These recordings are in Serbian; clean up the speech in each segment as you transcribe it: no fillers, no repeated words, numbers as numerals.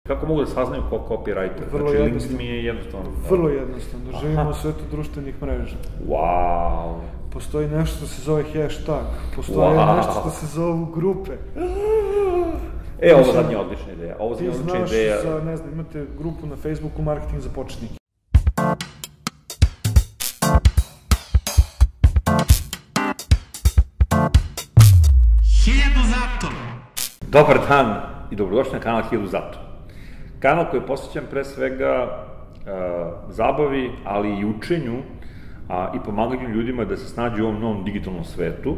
Kako mogu da saznaju ko copywriter? Znači, LinkedIn mi je jednostavno. Vrlo jednostavno. Živimo u svetu društvenih mreža. Wow. Postoji nešto što se zove hashtag. Postoji nešto što se zove grupe. Ovo zadnje je odlična ideja. Ti znaš za, ne znam, imate grupu na Facebooku Marketing za početnike. Dobar dan i dobrodošli na kanal 1000 zato. Kanal koji je posvećen pre svega zabavi, ali i učenju i pomaganju ljudima da se snađu u ovom novom digitalnom svetu.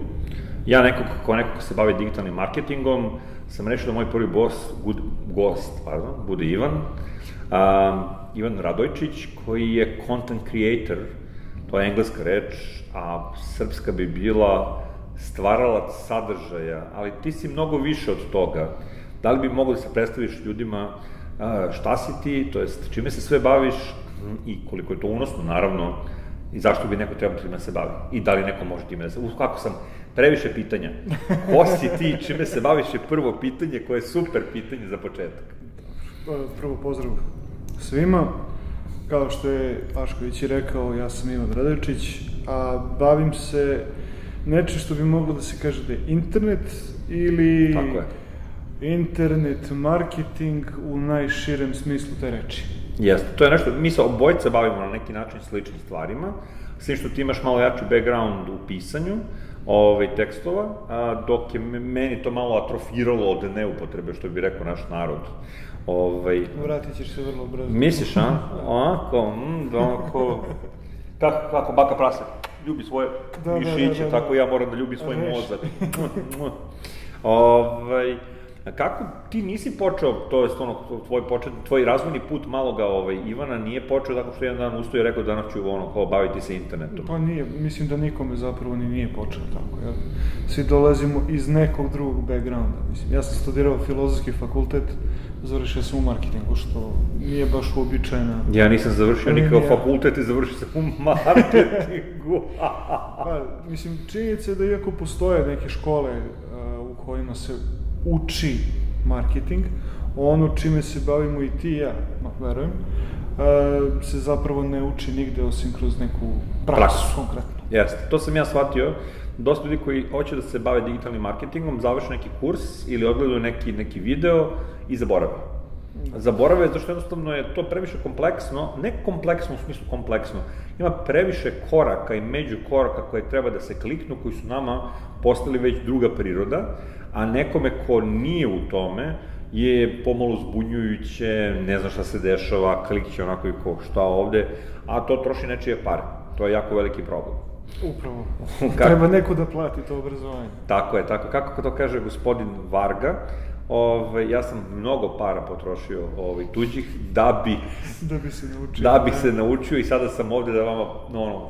Ja neko ko se bavi digitalnim marketingom, sam rešio da moj prvi gost bude Ivan Radojčić, koji je content creator, to je engleska reč, a srpska bi bila stvaralac sadržaja, ali ti si mnogo više od toga. Da li bi mogao da se predstaviš ljudima šta si ti, to jest čime se sve baviš i koliko je to unosno, naravno, i zašto bi neko trebao time se bavi? I da li neko može time da se... Kako sam, previše pitanja. Ko si ti, čime se baviš je prvo pitanje, koje je super pitanje za početak. Prvo pozdrav svima. Kao što je Pašković i rekao, ja sam Ivan Radojčić, a bavim se nečem što bi moglo da se kaže da je internet ili internet marketing u najširem smislu te reči. Jeste, to je nešto, mi se obojica bavimo na neki način sličnim stvarima, s tim što ti imaš malo jači background u pisanju tekstova, dok je meni to malo atrofiralo od neupotrebe, što bi rekao naš narod. Vratit ćeš se vrlo brzo. Misliš, a? Onako, kako baka prase ljubi svoje mišiće, tako ja moram da ljubim svoj mozak. Kako ti nisi počeo, to je tvoj razvojni put maloga Ivana nije počeo tako što jedan dan ustao i rekao danas ću baviti se internetom? Pa nije, mislim da nikome zapravo ni nije počeo tako. Svi dolazimo iz nekog drugog backgrounda. Ja sam studirao filozofski fakultet, završio sam u marketingu, što nije baš uobičajena. Ja nisam završio nikakav fakultet i završio sam u marketingu. Mislim, činjenica je da iako postoje neke škole u kojima se uči marketing, ono čime se bavimo i ti i ja, verujem, se zapravo ne uči nigde osim kroz neku praksu konkretno. Jeste, to sam ja shvatio. Dosta ljudi koji hoće da se bave digitalnim marketingom, završe neki kurs ili odgledaju neki video i zaborave. Zaborave zato što jednostavno je to previše kompleksno, ne kompleksno u smislu kompleksno, ima previše koraka i međukoraka koje treba da se kliknu, koji su nama postali već druga priroda, a nekome ko nije u tome je pomalo zbunjujuće, ne zna šta se dešava, klikće onako i ko šta ovde, a to troši nečije pare. To je jako veliki problem. Upravo. Treba neko da plati to obrazovanje. Tako je, tako. Kako to kaže gospodin Varga, ja sam mnogo para potrošio tuđih da bi se naučio i sada sam ovde da vama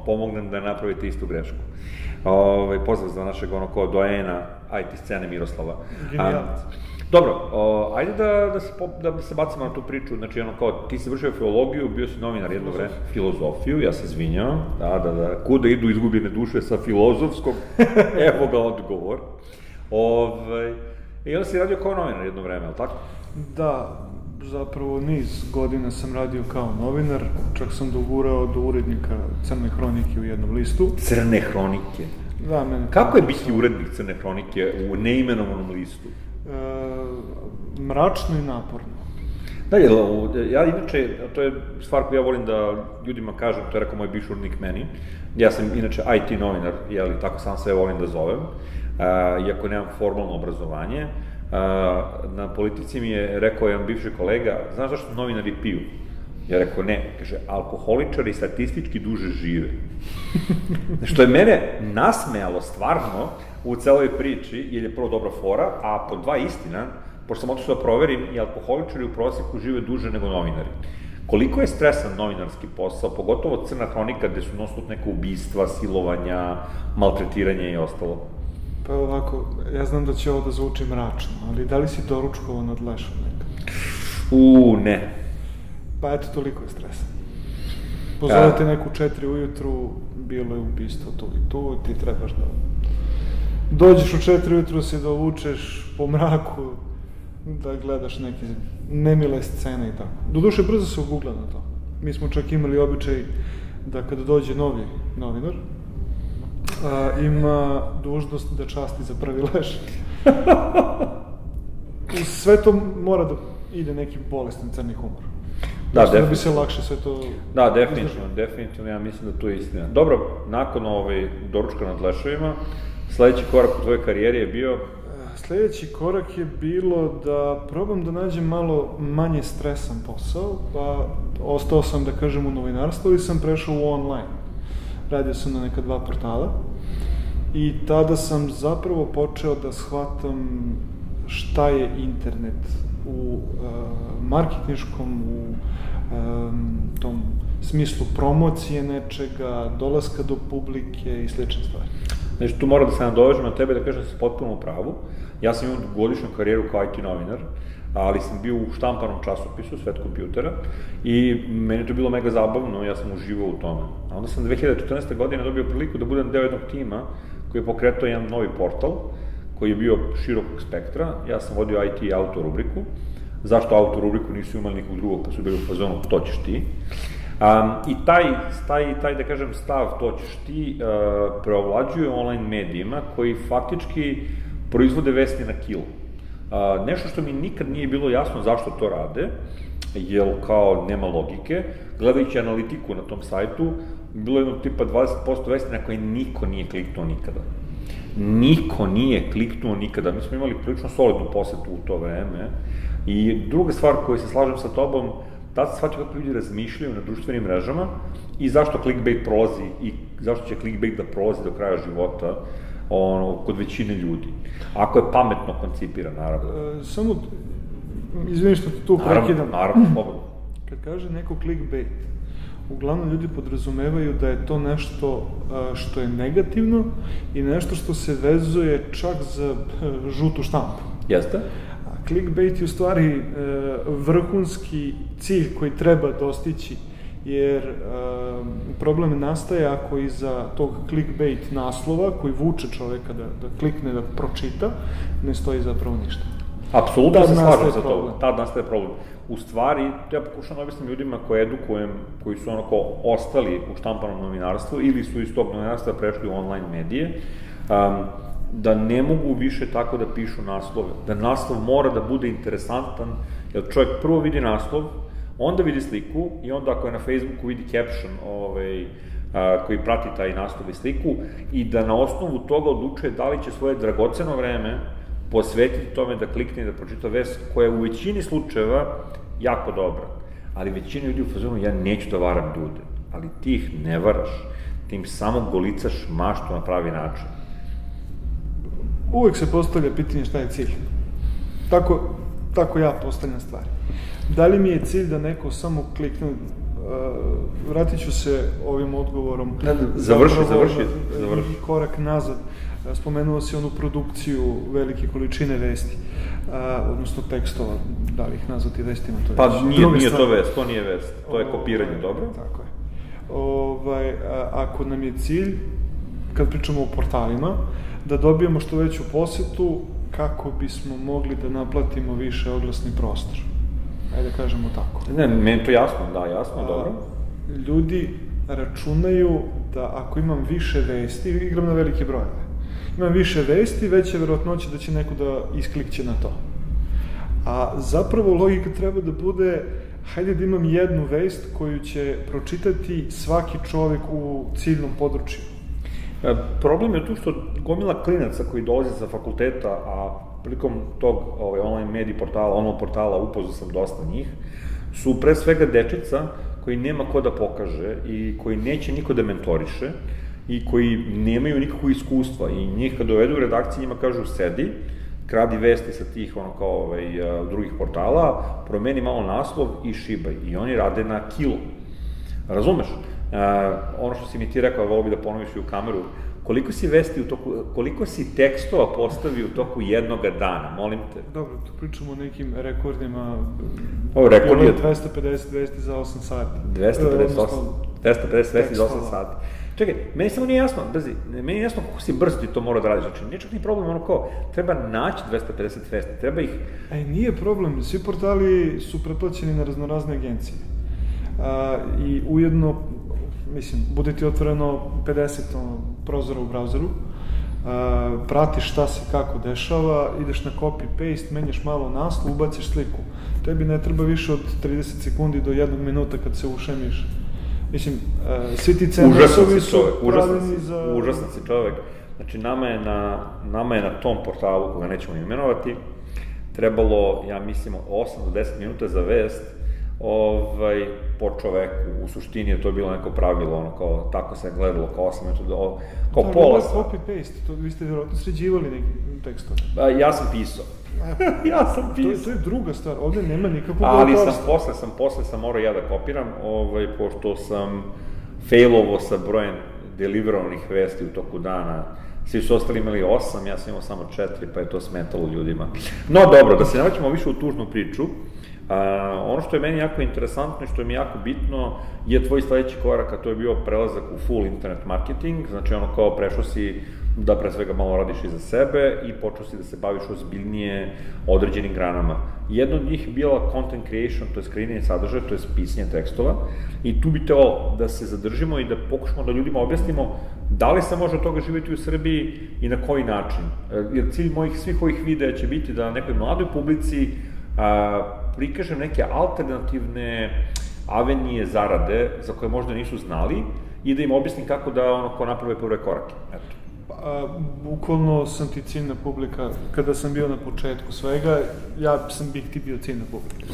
pomognem da napravite istu grešku. Pozdrav za našeg doajena IT scene Miroslava. Genijalac. Dobro, ajde da se bacimo na tu priču, znači ti si vršio filologiju, bio si novinar jedno vreme, filozofiju, ja se izvinjam, kuda idu izgubljene duše sa filozofskog, evo ga odgovor. I onda si radio kao novinar jedno vreme, ali tako? Da, zapravo niz godina sam radio kao novinar, čak sam dogurao do urednika Crne hronike u jednom listu. Crne hronike? Da, mene... Kako je biti urednik Crne hronike u neimenovanom listu? Mračno i naporno. Da, ja inače, to je stvar koju ja volim da ljudima kažem, to je rekao moj bivši urednik meni. Ja sam inače IT novinar, tako sam se volim da zovem, iako nemam formalno obrazovanje. Na Politici mi je rekao jedan bivši kolega, znaš zašto novinari piju? Ja rekao ne, kaže, alkoholičari statistički duže žive. Što je mene nasmejalo stvarno u celoj priči, jer je prvo dobra fora, a po dva istina, pošto sam otišao da proverim, i alkoholičari u proseku žive duže nego novinari. Koliko je stresan novinarski posao, pogotovo Crna hronika, gde su non-stop neka ubistva, silovanja, maltretiranje i ostalo? Pa ovako, ja znam da će ovo da zvuči mračno, ali da li si doručkovao nad lešom nekad? Ne. Pa eto, toliko je stresan. Pozovete neku 4 ujutru, bilo je ubistvo tu i tu, ti trebaš da dođeš u 4 ujutru, se dovučeš po mraku, da gledaš neke nemile scene i tako. Doduše, brzo se ugugla na to. Mi smo čak imali običaj da kada dođe novi novinar, ima dužnost da časti za prvi lež. Uz sve to mora da ide neki bolestan crni humor. Da bi se lakše sve to... Da, definitivno, ja mislim da to je istina. Dobro, nakon doručka nad leševima, sledeći korak u tvojoj karijeri je bio... Sledeći korak je bilo da probam da nađem malo manje stresan posao, pa ostao sam, da kažem, u novinarstvu ili sam prešao u online. Radio sam na neka 2 portala i tada sam zapravo počeo da shvatam šta je internet u marketinškom, u tom smislu promocije nečega, dolaska do publike i slične stvari. Znači, tu moram da se nadovežem na tebe da kažem da si potpuno u pravu. Ja sam imao godišnju karijeru kao IT novinar, ali sam bio u štampanom časopisu, Svet kompjutera, i meni to bilo mega zabavno, ja sam uživao u tome. A onda sam 2014. godine dobio priliku da budem deo jednog tima koji je pokretao jedan novi portal, koji je bio širokog spektra. Ja sam vodio IT i auto rubriku. Zašto auto rubriku nisu imali nikog drugog, pa su bili u fazonu, to ćeš ti. I taj, da kažem, stav, to ćeš ti, preovlađuje online medijima koji faktički proizvode vesti na kilu. Nešto što mi nikad nije bilo jasno zašto to rade, jer kao nema logike, gledajući analitiku na tom sajtu, bilo je jednog tipa 20% vesti na koje niko nije kliknuo nikada. Niko nije kliknuo nikada. Mi smo imali prilično solidnu posetu u to vreme. I druga stvar koju se slažem sa tobom, tada se shvatio kako ljudi razmišljaju na društvenim mrežama i zašto clickbait prolazi i zašto će clickbait da prolazi do kraja života kod većine ljudi. Ako je pametno koncipiran, naravno. Samo, izvini što te tu prekidam. Naravno, slobodno. Kad kaže neko clickbait, uglavnom ljudi podrazumevaju da je to nešto što je negativno i nešto što se vezuje čak za žutu štampu. Jeste? Clickbait je u stvari vrhunski cilj koji treba dostići, jer problem nastaje ako iza tog clickbait naslova koji vuče čoveka da klikne, da pročita, ne stoji zapravo ništa. Apsolutno se slažem sa to, tad nastaje problem. U stvari, ja pokušam da objasnim ljudima koje edukujem, koji su onako ostali u štampanom novinarstvu ili su iz tog novinarstva prešli u online medije, da ne mogu više tako da pišu naslove, da naslov mora da bude interesantan, jer čovjek prvo vidi naslov, onda vidi sliku i onda ako je na Facebooku vidi caption koji prati taj naslov i sliku i da na osnovu toga odlučuje da li će svoje dragoceno vreme posvetiti tome da klikne i da pročita vest koja je u većini slučajeva jako dobra. Ali većina ljudi u fazonu, ja neću da varam ljude, ali ti ih ne varaš, ti im samo golicaš maštu na pravi način. Uvek se postavlja pitanje šta je cilj. Tako ja postavljam stvari. Da li mi je cilj da neko samo klikne, vratit ću se ovim odgovorom. Završi. Korak nazad. Spomenuo si onu produkciju velike količine vesti, odnosno tekstova, da li ih nazvati vestima, to je pa nije to vest, to nije vest, to je kopiranje, dobro? Tako je. Ako nam je cilj, kad pričamo o portalima, da dobijemo što veću posetu kako bismo mogli da naplatimo više oglasni prostor. Ajde da kažemo tako. Ne, meni to jasno, dobro. Ljudi računaju da ako imam više vesti, igram na velike brojeve, imam više vesti, veća je verovatnoća da će neko da isklikće na to. A zapravo logika treba da bude, hajde da imam jednu vest koju će pročitati svaki čovek u ciljnom području. Problem je tu što gomila klinaca koji dolaze sa fakulteta, a prilikom tog online medij portala, onog portala, upoznao sam dosta njih, su pre svega dečica koji nema ko da pokaže i koji neće niko da mentoriše i koji nemaju nikakvo iskustva i njih kad dovedu u redakciji njima kažu sedi, kradi vesti sa tih drugih portala, promeni malo naslov i šibaj. I oni rade na kilo. Razumeš? Ono što si mi ti rekao, volio bi da ponoviš i u kameru, koliko si tekstova postavi u toku jednoga dana, molim te? Dobro, tu pričamo o nekim rekordima. Rekord je 250 vesti za 8 sati. 250 vesti za 8 sati. Čekaj, meni samo nije jasno, meni je jasno kako si brz ti to mora da radiš, znači nije čak ni problem ono kao, treba naći 250 vesti, treba ih... Nije problem, svi portali su pretplaćeni na raznorazne agencije. I ujedno, mislim, bude ti otvoreno 50 prozora u brauzeru, pratiš šta se kako dešava, ideš na copy-paste, menjaš malo naslov, ubaciš sliku. Tebi ne treba više od 30 sekundi do 1 minuta kad se ušemiš. Mislim, svi ti CMS-ovi su pravilni za... Užasan si čovek. Znači, nama je na tom portalu, koga nećemo imenovati, trebalo, ja mislim, 8 do 10 minuta za vest, po čoveku. U suštini je to bilo neko pravilo, ono, kao, tako se gledalo, kao 8 minuta, kao pola sata. Copy-paste, to vi ste vjerojatno sređivali neki tekstove. Ja sam pisao. To je druga stvar, ovde nema nikakvog ali posle sam morao ja da kopiram, pošto sam failovo sa brojem deliverovanih vesti u toku dana. Svi su ostali imali 8, ja sam imao samo 4, pa je to smetalo ljudima. No dobro, da se ne vraćamo više u tužnu priču, ono što je meni jako interesantno i što je mi jako bitno je tvoj sledeći korak, a to je bio prelazak u full internet marketing, znači ono kao prešao si da pre svega malo radiš i za sebe i počeo si da se baviš ozbiljnije određenim granama. Jedna od njih je bila content creation, to je kreiranje sadržaja, to je pisanje tekstova i tu bi teo da se zadržimo i da pokušamo da ljudima objasnimo da li se može od toga živjeti u Srbiji i na koji način. Jer cilj svih ovih videa će biti da nekoj mladoj publici prikažem neke alternativne avenije zarade za koje možda nisu znali i da im objasnim kako da naprave prve korake. Eto. Bukvalno sam ti ciljna publika. Kada sam bio na početku svega, ja sam ti bio ciljna publika.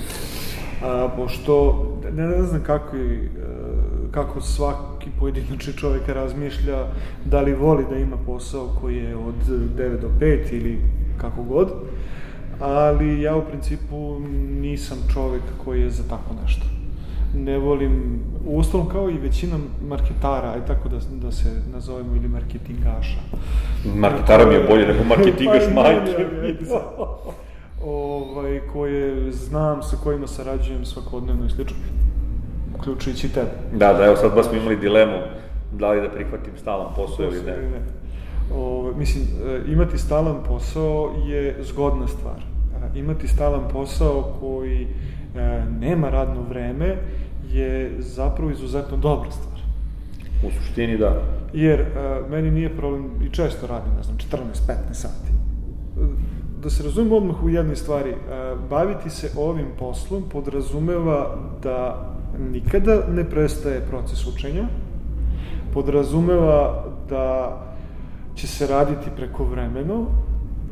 Pošto, ne znam kako svaki pojedinačni čovjek razmišlja, da li voli da ima posao koji je od 9 do 5 ili kako god, ali ja u principu nisam čovjek koji je za tako nešto. Ne volim, uostalom kao i većina marketara, aj tako da se nazovemo, ili marketingaša. Marketara mi je bolje nego marketingaš majke. Koje znam, sa kojima sarađujem svakodnevno i slično, uključujući tebe. Da, evo sad baš smo imali dilemu da li da prihvatim stalan posao ili ne. Mislim, imati stalan posao je zgodna stvar. Imati stalan posao koji nema radno vreme je zapravo izuzetno dobra stvar. U suštini da. Jer meni nije problem, i često radim, ne znam, 14-15 sati. Da se razumemo odmah u jednoj stvari, baviti se ovim poslom podrazumeva da nikada ne prestaje proces učenja, podrazumeva da će se raditi prekovremeno,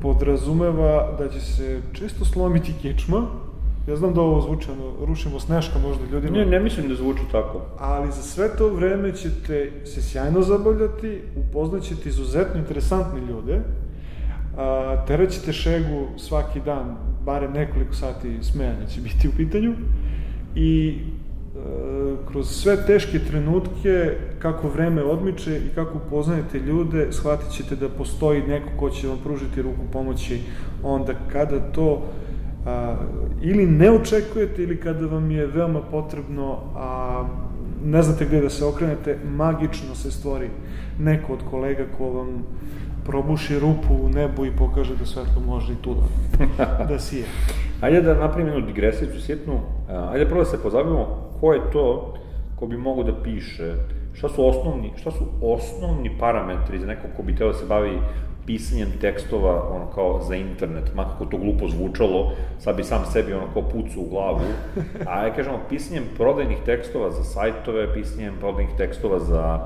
podrazumeva da će se često slomiti kičma. Ja znam da ovo zvuči, rušimo Sneška možda ljudima. Ne mislim da zvuči tako. Ali za sve to vreme ćete se sjajno zabavljati, upoznaćete izuzetno interesantne ljude, teraćete šegu svaki dan, barem nekoliko sati smejanja će biti u pitanju i kroz sve teške trenutke, kako vreme odmiče i kako upoznajete ljude, shvatit ćete da postoji neko ko će vam pružiti ruku pomoći onda kada to ili ne očekujete ili kada vam je veoma potrebno, a ne znate gde da se okrenete, magično se stvori neko od kolega ko vam probuši rupu u nebu i pokaže da svetlo može i tu da sije. Ajde da napravim jednu digresicu sjetnu, ajde prvo da se pozabavimo ko je to ko bi mogo da piše, šta su osnovni parametri za nekog ko bi teo da se bavi pisanjem tekstova, ono kao za internet, makako to glupo zvučalo, sad bi sam sebi ono kao pucu u glavu, a ja kažemo, pisanjem prodajnih tekstova za sajtove, pisanjem prodajnih tekstova za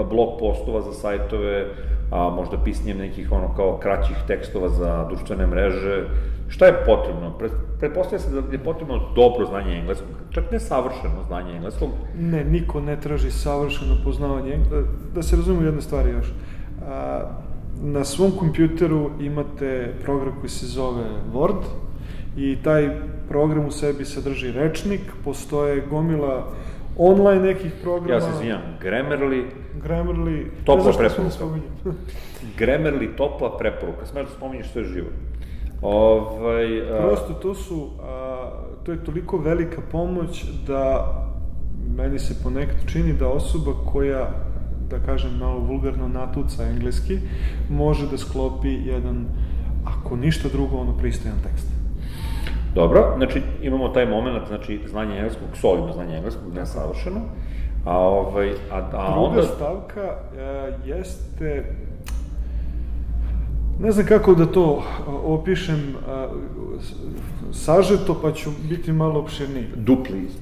blog postova za sajtove, možda pisanjem nekih ono kao kraćih tekstova za društvene mreže. Šta je potrebno? Pretpostavlja se da je potrebno dobro znanje engleskog, čak ne savršeno znanje engleskog. Ne, niko ne traži savršeno poznavanje engleskog. Da se razumiju jedne stvari još. Na svom kompjuteru imate program koji se zove Word i taj program u sebi sadrži rečnik, postoje gomila online nekih programa. Ja se izvinjam, Grammarly, topla preporuka. Grammarly, topla preporuka. Smeš da spominješ sve živo. Prosto to je toliko velika pomoć da meni se ponekad čini da osoba koja da kažem malo vulgarno, natuca engleski, može da sklopi jedan, ako ništa drugo, pristojan tekst. Dobro, znači imamo taj moment, znači znanje engleskog, solidno znanje engleskog, ne savršeno, Druga stavka jeste, ne znam kako da to opišem sažeto, pa ću biti malo opširniji. Please.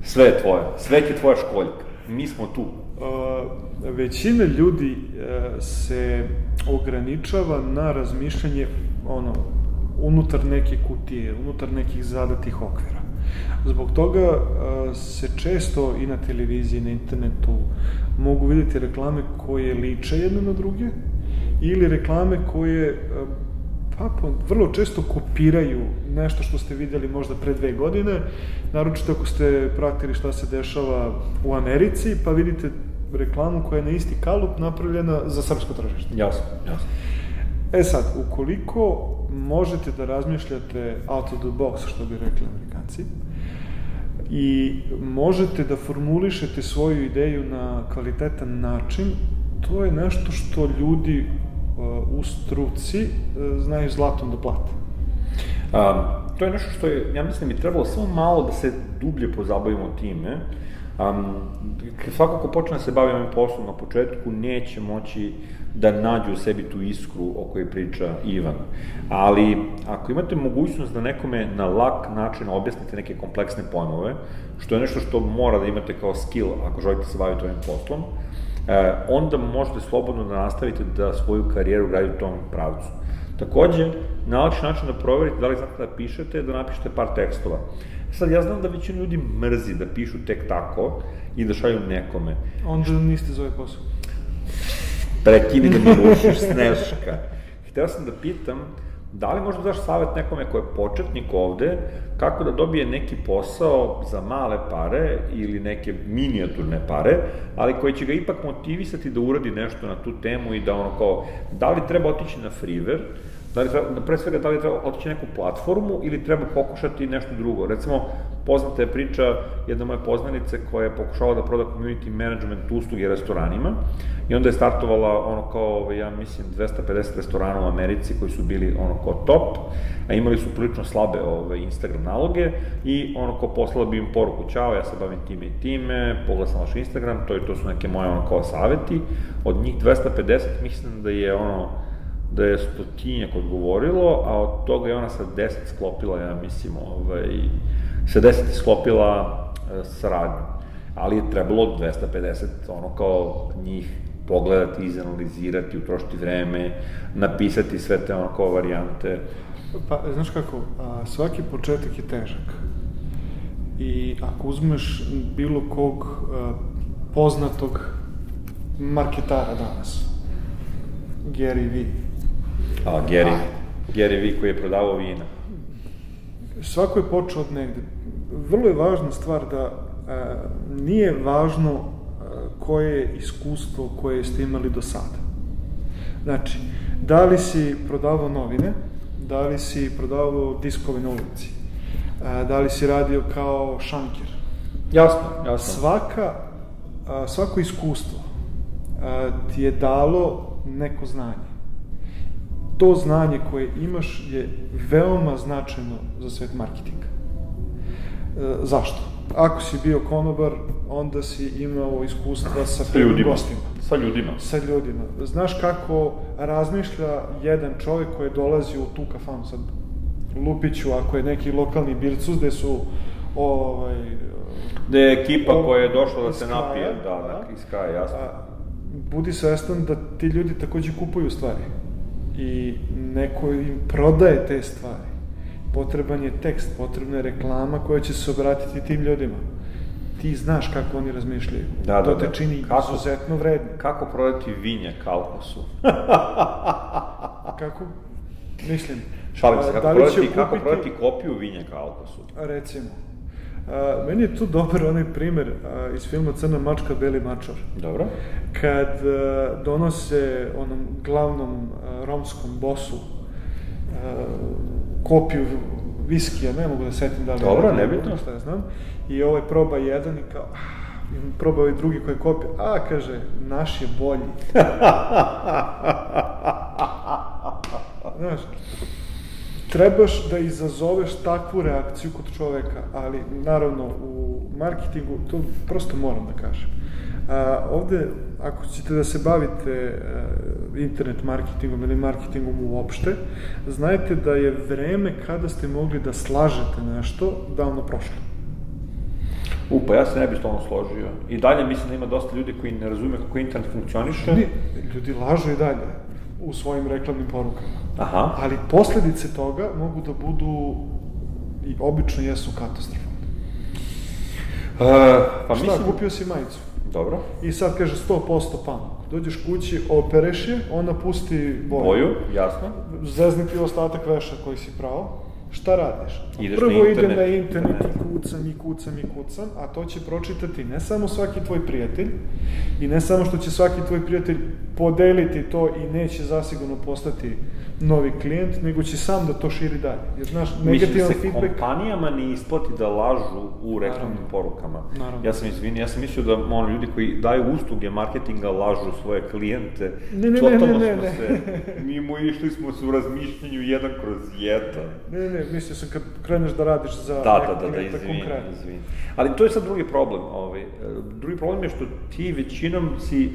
Sve je tvoje, sve je tvoja školjka, mi smo tu. Većina ljudi se ograničava na razmišljanje, unutar neke kutije, unutar nekih zadatih okvira. Zbog toga se često i na televiziji, i na internetu mogu vidjeti reklame koje liče jedne na druge ili reklame koje vrlo često kopiraju nešto što ste vidjeli možda pre 2 godine, naročito ako ste pratili šta se dešava u Americi, pa vidite reklamu koja je na isti kalup napravljena za srpsko tržište. Jasno. Sad, ukoliko možete da razmišljate out of the box, što bi rekli Amerikanci, i možete da formulišete svoju ideju na kvalitetan način, to je nešto što ljudi u struci znaju zlatom da plate. To je nešto što je, ja mislim, bi trebalo samo malo da se dublje pozabavimo time. Svako ko počne da se bavi ovim poslom na početku neće moći da nađe u sebi tu iskru o kojoj priča Ivan. Ali ako imate mogućnost da nekome na lak način objasnite neke kompleksne pojmove, što je nešto što mora da imate kao skill ako želite se baviti ovim poslom, onda možete slobodno da nastavite da svoju karijeru gradite u tom pravcu. Takođe, najlakši način da proverite da li znate da pišete, da napišete par tekstova. Sad, ja znam da većina ljudi mrzi da pišu tek tako i da šalju nekome. Onda niste za ovaj posao. Prekini da mi rušiš, Sneška. Hteo sam da pitam, da li možda daš savjet nekome ko je početnik ovde, kako da dobije neki posao za male pare ili neke minijaturne pare, ali koji će ga ipak motivisati da uradi nešto na tu temu i da da li treba otići na Fiverr, pre svega da li treba otići na neku platformu ili treba pokušati nešto drugo. Recimo, poznata je priča jedna moje poznanice koja je pokušala da proda community management usluge restoranima i onda je startovala ja mislim 250 restorana u Americi koji su bili top, a imali su prilično slabe Instagram naloge i poslala bi im poruku: ćao, ja se bavim time i time, pogledao sam vaš Instagram, to su neke moje saveti. Od njih 250 mislim da je 100-tinjak odgovorilo, a od toga je ona sa 10 sklopila, ja mislim, sa 10 sklopila saradnju. Ali je trebalo 250, njih pogledati, izanalizirati, utrošiti vreme, napisati sve te varijante. Pa, znaš kako, svaki početak je težak. I ako uzmeš bilo kog poznatog marketara danas, Gary V. Gary V koji je prodavao vina. Svako je počeo od negde. Vrlo je važna stvar da nije važno koje je iskustvo koje ste imali do sada. Znači, da li si prodavao novine, da li si prodavao diskove na ulici, da li si radio kao šanker. Jasno. Svako iskustvo ti je dalo neko znanje. To znanje koje imaš je veoma značajno za svet marketinga. Zašto? Ako si bio konobar, onda si imao iskustva sa prvim gostima. Sa ljudima. Znaš kako razmišlja jedan čovjek koji je dolazio u tu kafanu, sad Lupiću, ako je neki lokalni bircus, gde su gde je ekipa koja je došla da se napije, iz kraja, jasno. Budi svestan da ti ljudi takođe kupuju stvari i neko im prodaje te stvari. Potreban je tekst, potrebna je reklama koja će se obratiti tim ljudima. Ti znaš kako oni razmišljaju. To te čini izuzetno vredno. Kako prodati vinjak Alkosu? Kako? Mislim. Šalim se, kako prodati kopiju vinjaka Alkosu? Recimo. Meni je tu dobar onaj primer iz filma Crna mačka, beli mačor. Dobro. Kad donose onom glavnom romskom bosu kopiju viskija, ne mogu da setim da li... Dobro, nebitno. Šta ja znam. I proba jedan i kao, probao i drugi koji je kopio, kaže, naš je bolji. Znaš, trebaš da izazoveš takvu reakciju kod čoveka, ali naravno u marketingu, to prosto moram da kažem. Ovde, ako ćete da se bavite internet marketingom ili marketingom uopšte, znajte da je vreme kada ste mogli da slažete nešto davno prošlo. Pa ja se ne bih s tom složio. I dalje mislim da ima dosta ljudi koji ne razume kako internet funkcioniše. Ljudi lažu i dalje u svojim reklamnim porukama. Aha. Ali posledice toga mogu da budu, i obično jesu, katastrofalne. Kupio si majicu. Dobro. I sad kaže 100% pamuk. Dođeš kući, opereš je, ona pusti boju. Jasno. Zezni ti ostatak veša koji si prao. Šta radiš? Prvo idem na internet i kucam, a to će pročitati ne samo svaki tvoj prijatelj, i ne samo što će svaki tvoj prijatelj podeliti to i neće zasigurno postati novi klijent, nego će sam da to širi dalje. Jer, znaš, negativan feedback... Mislim se kompanijama ne isplati da lažu u reklamnim porukama. Naravno. Ja sam mislio da ljudi koji daju usluge marketinga lažu svoje klijente. Ne. Išli smo se u razmišljanju 1/1. Ne, mislio sam kad kreneš da radiš za nekog konkretno. Izvini. Ali to je sad drugi problem. Drugi problem je što ti većinom si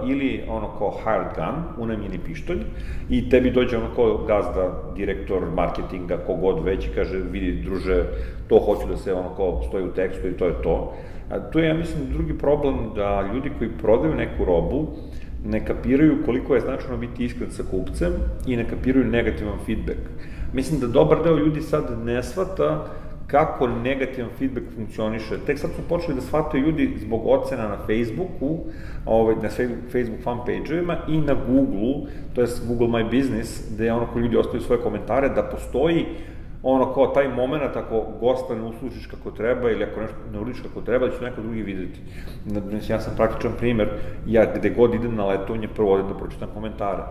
ili kao hired gun, unajmljeni pištolj, i tebi dođe kao gazda, direktor marketinga, kogod već, i kaže, vidi, druže, to hoću da se stoji u tekstu i to je to. Tu je, ja mislim, drugi problem da ljudi koji prodaju neku robu ne kapiraju koliko je značajno biti iskren sa kupcem i ne kapiraju negativan feedback. Mislim da dobar deo ljudi sad ne shvata kako negativan feedback funkcioniše. Tek sad su počeli da shvataju ljudi zbog ocena na Facebooku, na Facebook fanpage-ovima i na Google-u, to je Google My Business, gde koji ljudi ostavaju svoje komentare, da postoji kao taj moment, ako gosta ne uslužiš kako treba ili ako nešto ne uradiš kako treba, da će neko drugi vidjeti. Ja sam praktičan primer, ja gde god idem na letovanje, prvo odem da pročitam komentare.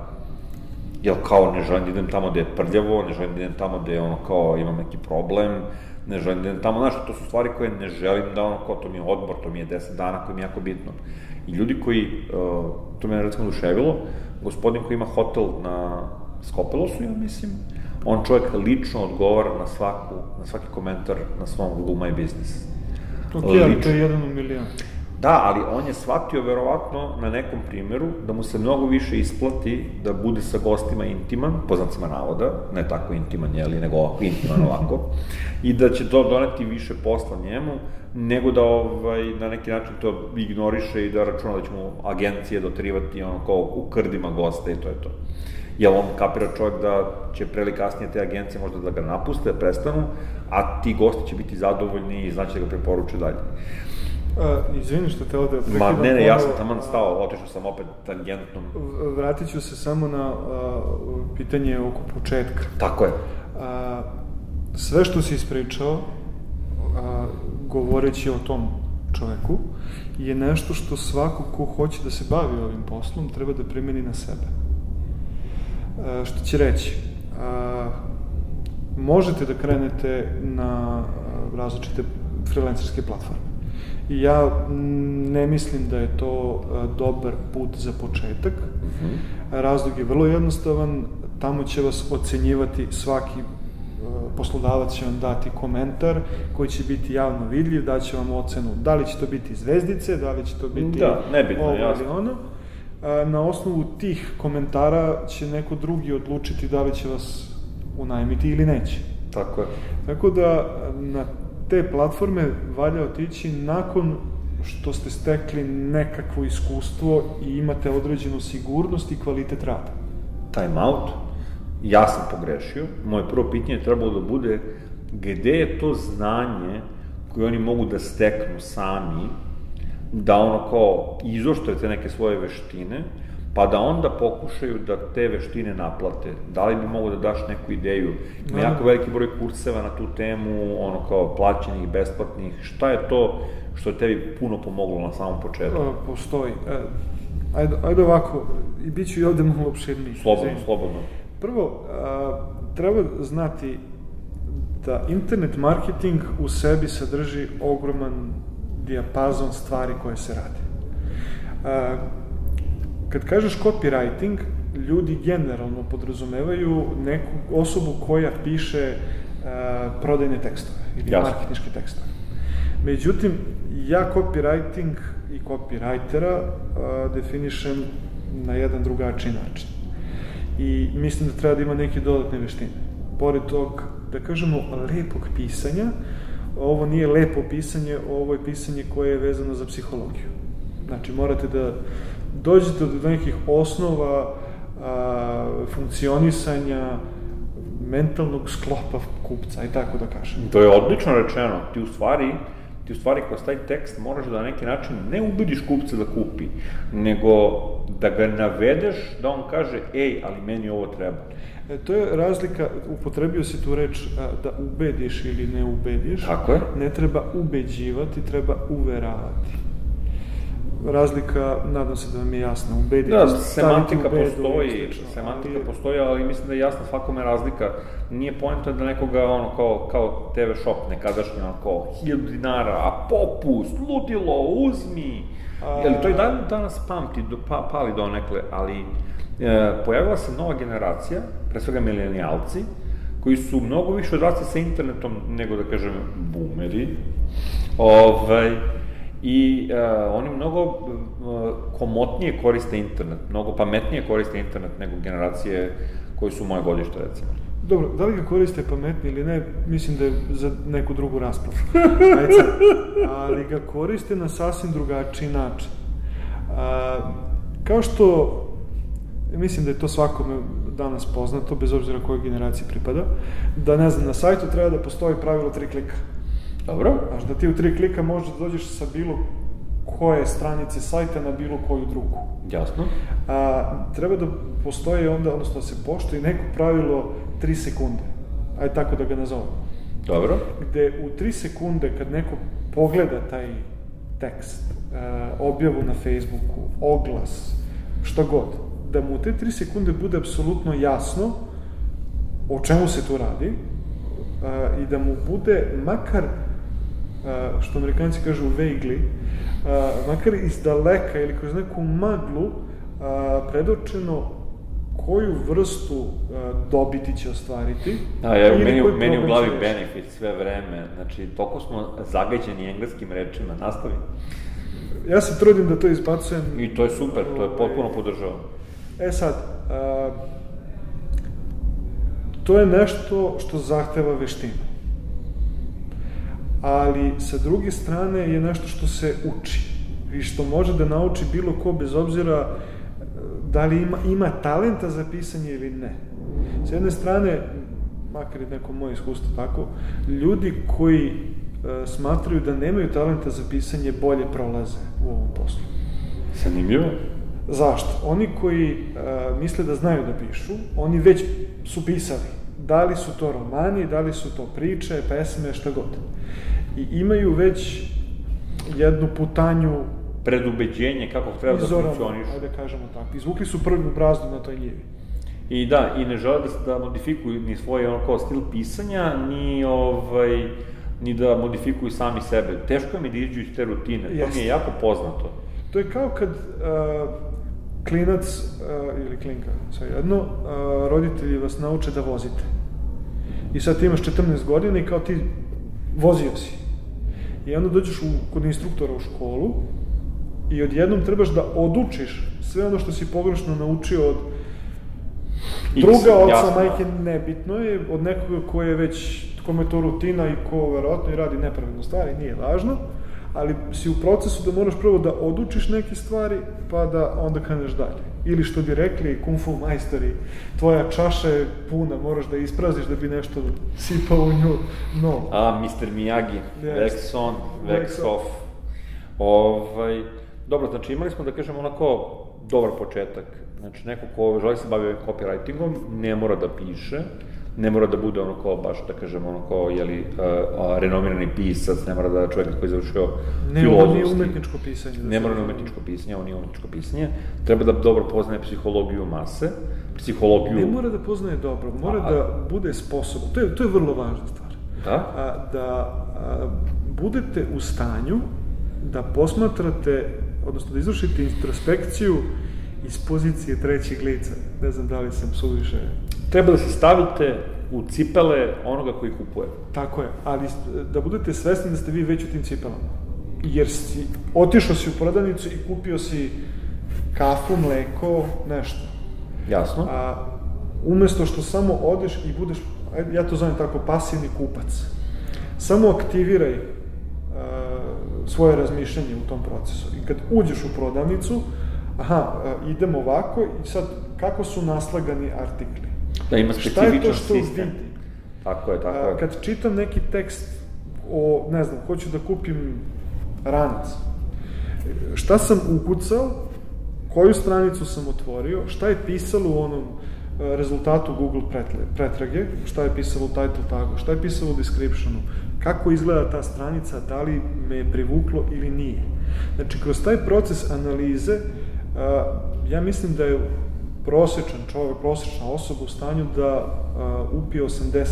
Jer ne želim da idem tamo gde je prljavo, ne želim da idem tamo gde imam neki problem, ne želim da idem tamo, znaš, to su stvari koje ne želim da to mi je odmor, to mi je 10 dana, koje mi je jako bitno. I ljudi koji, to me je recimo duševilo, gospodin koji ima hotel na Skopelosu, ja mislim, on čovjek lično odgovara na svaki komentar na svom Google My Business. Ali to je 1 u milion. Da, ali on je shvatio verovatno na nekom primjeru da mu se mnogo više isplati da bude sa gostima intiman, po znacima navoda, ne tako intiman, nego intiman ovako, i da će to doneti više posla njemu, nego da na neki način to ignoriše i da računa da će mu agencije doterivati u krdima gosta i to je to. Jer on kapira čovjek da će pre ili kasnije te agencije možda da ga napuste, prestanu, a ti gosti će biti zadovoljni i znaće da ga preporuče dalje. Izvini što te ovde prekidam. Ne, ja sam taman stao, otišao sam opet tangentnom. Vratit ću se samo na pitanje oko početka. Tako je. Sve što si ispričao, govoreći o tom čoveku, je nešto što svako ko hoće da se bavi ovim poslom treba da primeni na sebe. Što će reći, možete da krenete na različite freelancerske platforme. I ja ne mislim da je to dobar put za početak. Razlog je vrlo jednostavan, tamo će vas ocenjivati svaki poslodavac, će vam dati komentar koji će biti javno vidljiv, daće vam ocenu da li će to biti zvezdice, da li će to biti ovo ili ono. Na osnovu tih komentara će neko drugi odlučiti da li će vas unajmiti ili neće. Tako je. Tako da na te platforme valja otići nakon što ste stekli nekakvo iskustvo i imate određenu sigurnost i kvalitet rada. Time out. Ja sam pogrešio. Moje prvo pitanje je trebalo da bude gde je to znanje koje oni mogu da steknu sami, da izoštre te neke svoje veštine, pa da onda pokušaju da te veštine naplate. Da li bi mogu da daš neku ideju? Ima jako veliki broj kurseva na tu temu, plaćenih, besplatnih. Šta je to što je tebi puno pomoglo na samom početku? Postoji. Ajde ovako, i bit ću i ovde malo opširniji. Slobodno. Prvo, treba znati da internet marketing u sebi sadrži ogroman dijapazon stvari koje se rade. Kad kažeš copywriting, ljudi generalno podrazumevaju neku osobu koja piše prodajne tekstove ili marketinške tekstove. Međutim, ja copywriting i copywritera definišem na jedan drugačiji način. I mislim da treba da ima neke dodatne veštine. Pored tog, da kažemo, lepog pisanja, ovo nije lepo pisanje, ovo je pisanje koje je vezano za psihologiju. Znači, morate da dođete do nekih osnova funkcionisanja mentalnog sklopa kupca, i tako da kažem. To je odlično rečeno. Ti u stvari kroz taj tekst moraš da na neki način ne ubediš kupca da kupi, nego da ga navedeš da on kaže, ej, ali meni ovo treba. To je razlika, upotrebio si tu reč da ubediš ili ne ubediš. Tako je. Ne treba ubeđivati, treba uveravati. Razlika, nadam se da vam je jasna, ubediti. Da, semantika postoji, ali mislim da je jasna svakome razlika. Nije poenta da nekoga, kao TV shop nekadašnji, kao 1000 dinara, a popust, ludilo, uzmi. Jel, to i danas pali donekle, ali pojavila se nova generacija, pre svega milenijalci, koji su mnogo više odrasli sa internetom nego, da kažem, boomeri. I oni mnogo komotnije koriste internet, mnogo pametnije koriste internet nego generacije koji su moje godište, recimo. Dobro, da li ga koriste pametnije ili ne, mislim da je za neku drugu raspravu. Ali ga koriste na sasvim drugačiji način. Kao što, mislim da je to svakome danas poznato, bez obzira kojoj generaciji pripada, da, ne znam, na sajtu treba da postoji pravilo 3 klika. Dobro. Znaš, da ti u 3 klika možeš da dođeš sa bilo koje stranice sajta na bilo koju drugu. Jasno. Treba da postoje onda, odnosno da se poštuje neko pravilo 3 sekunde. Ajde tako da ga nazovemo. Dobro. Gde u 3 sekunde kad neko pogleda taj tekst, objavu na Facebooku, oglas, šta god, da mu u te 3 sekunde bude apsolutno jasno o čemu se tu radi i da mu bude makar, što Amerikanci kažu vaguely, makar iz daleka ili kroz neku maglu predočeno koju vrstu dobiti će ostvariti. Meni u glavi benefit sve vreme, znači toliko smo zagađeni engleskim rečima, nastavi. Ja se trudim da to izbacujem. I to je super, to je potpuno podržavam. Sad, to je nešto što zahteva veštinu. Ali, sa druge strane, je nešto što se uči. I što može da nauči bilo ko, bez obzira da li ima talenta za pisanje ili ne. S jedne strane, makar je neko moje iskustvo tako, ljudi koji smatraju da nemaju talenta za pisanje bolje prolaze u ovom poslu. Zanimljivo. Zašto? Oni koji misle da znaju da pišu, oni već su pisali. Da li su to romani, da li su to priče, pesme, šta god. I imaju već jednu putanju predubeđenje kako treba da funkcionišu. Ajde kažemo tako. Izvukli su prvi brazdu na toj njivi. I da, i ne žele da modifikuju ni svoje stil pisanja, ni da modifikuju sami sebe. Teško je mi da iđu iz te rutine. To mi je jako poznato. To je kao kad klinac ili klinka, svejedno, roditelji vas nauče da vozite. I sad ti imaš 14 godina i kao ti vozio si. I onda dođeš kod instruktora u školu i odjednom trebaš da odučiš sve ono što si pogrešno naučio od druga, oca, majke, nebitno je, od nekoga ko je već, kome je to rutina i ko verovatno i radi nepravilno stvari, nije važno, ali si u procesu da moraš prvo da odučiš neke stvari, pa da onda kreneš dalje. Ili što bi rekli kung fu majstori, tvoja čaša je puna, moraš da ispraziš da bi nešto sipao u nju. No. Mr. Miyagi, wax on, wax off. Dobro, znači imali smo, da kažem, onako dobar početak. Znači, neko ko želi se baviti copywritingom, ne mora da piše, ne mora da bude baš, da kažem, renomirani pisac, ne mora da čovjek koji je završio filozofski. Ne, ovo nije umetničko pisanje. Ne mora umetničko pisanje, ovo nije umetničko pisanje. Treba da dobro poznaje psihologiju mase, psihologiju... Ne mora da poznaje dobro, mora da bude sposoban. To je vrlo važna stvar. Da? Da budete u stanju da posmatrate, odnosno da izvršite introspekciju iz pozicije trećeg lica. Ne znam da li sam suviše. Treba da se stavite u cipele onoga koji kupuje. Tako je, ali da budete svesni da ste vi već u tim cipelama. Jer otišao si u prodavnicu i kupio si kafu, mleko, nešto. Jasno. A umesto što samo odeš i budeš, ja to zovem tako, pasivni kupac. Samo aktiviraj svoje razmišljanje u tom procesu. I kad uđeš u prodavnicu, idemo ovako i sad kako su naslagani artikli. Da ima specifičan sistem. Vidi? Tako je, tako je. Kad čitam neki tekst o, ne znam, hoću da kupim ranac, šta sam ukucao, koju stranicu sam otvorio, šta je pisalo u onom rezultatu Google pretrage, šta je pisalo u title tagu, šta je pisalo u descriptionu, kako izgleda ta stranica, da li me je privuklo ili nije. Znači, kroz taj proces analize, ja mislim da je prosječan čovjek, prosječna osoba u stanju da upije 80%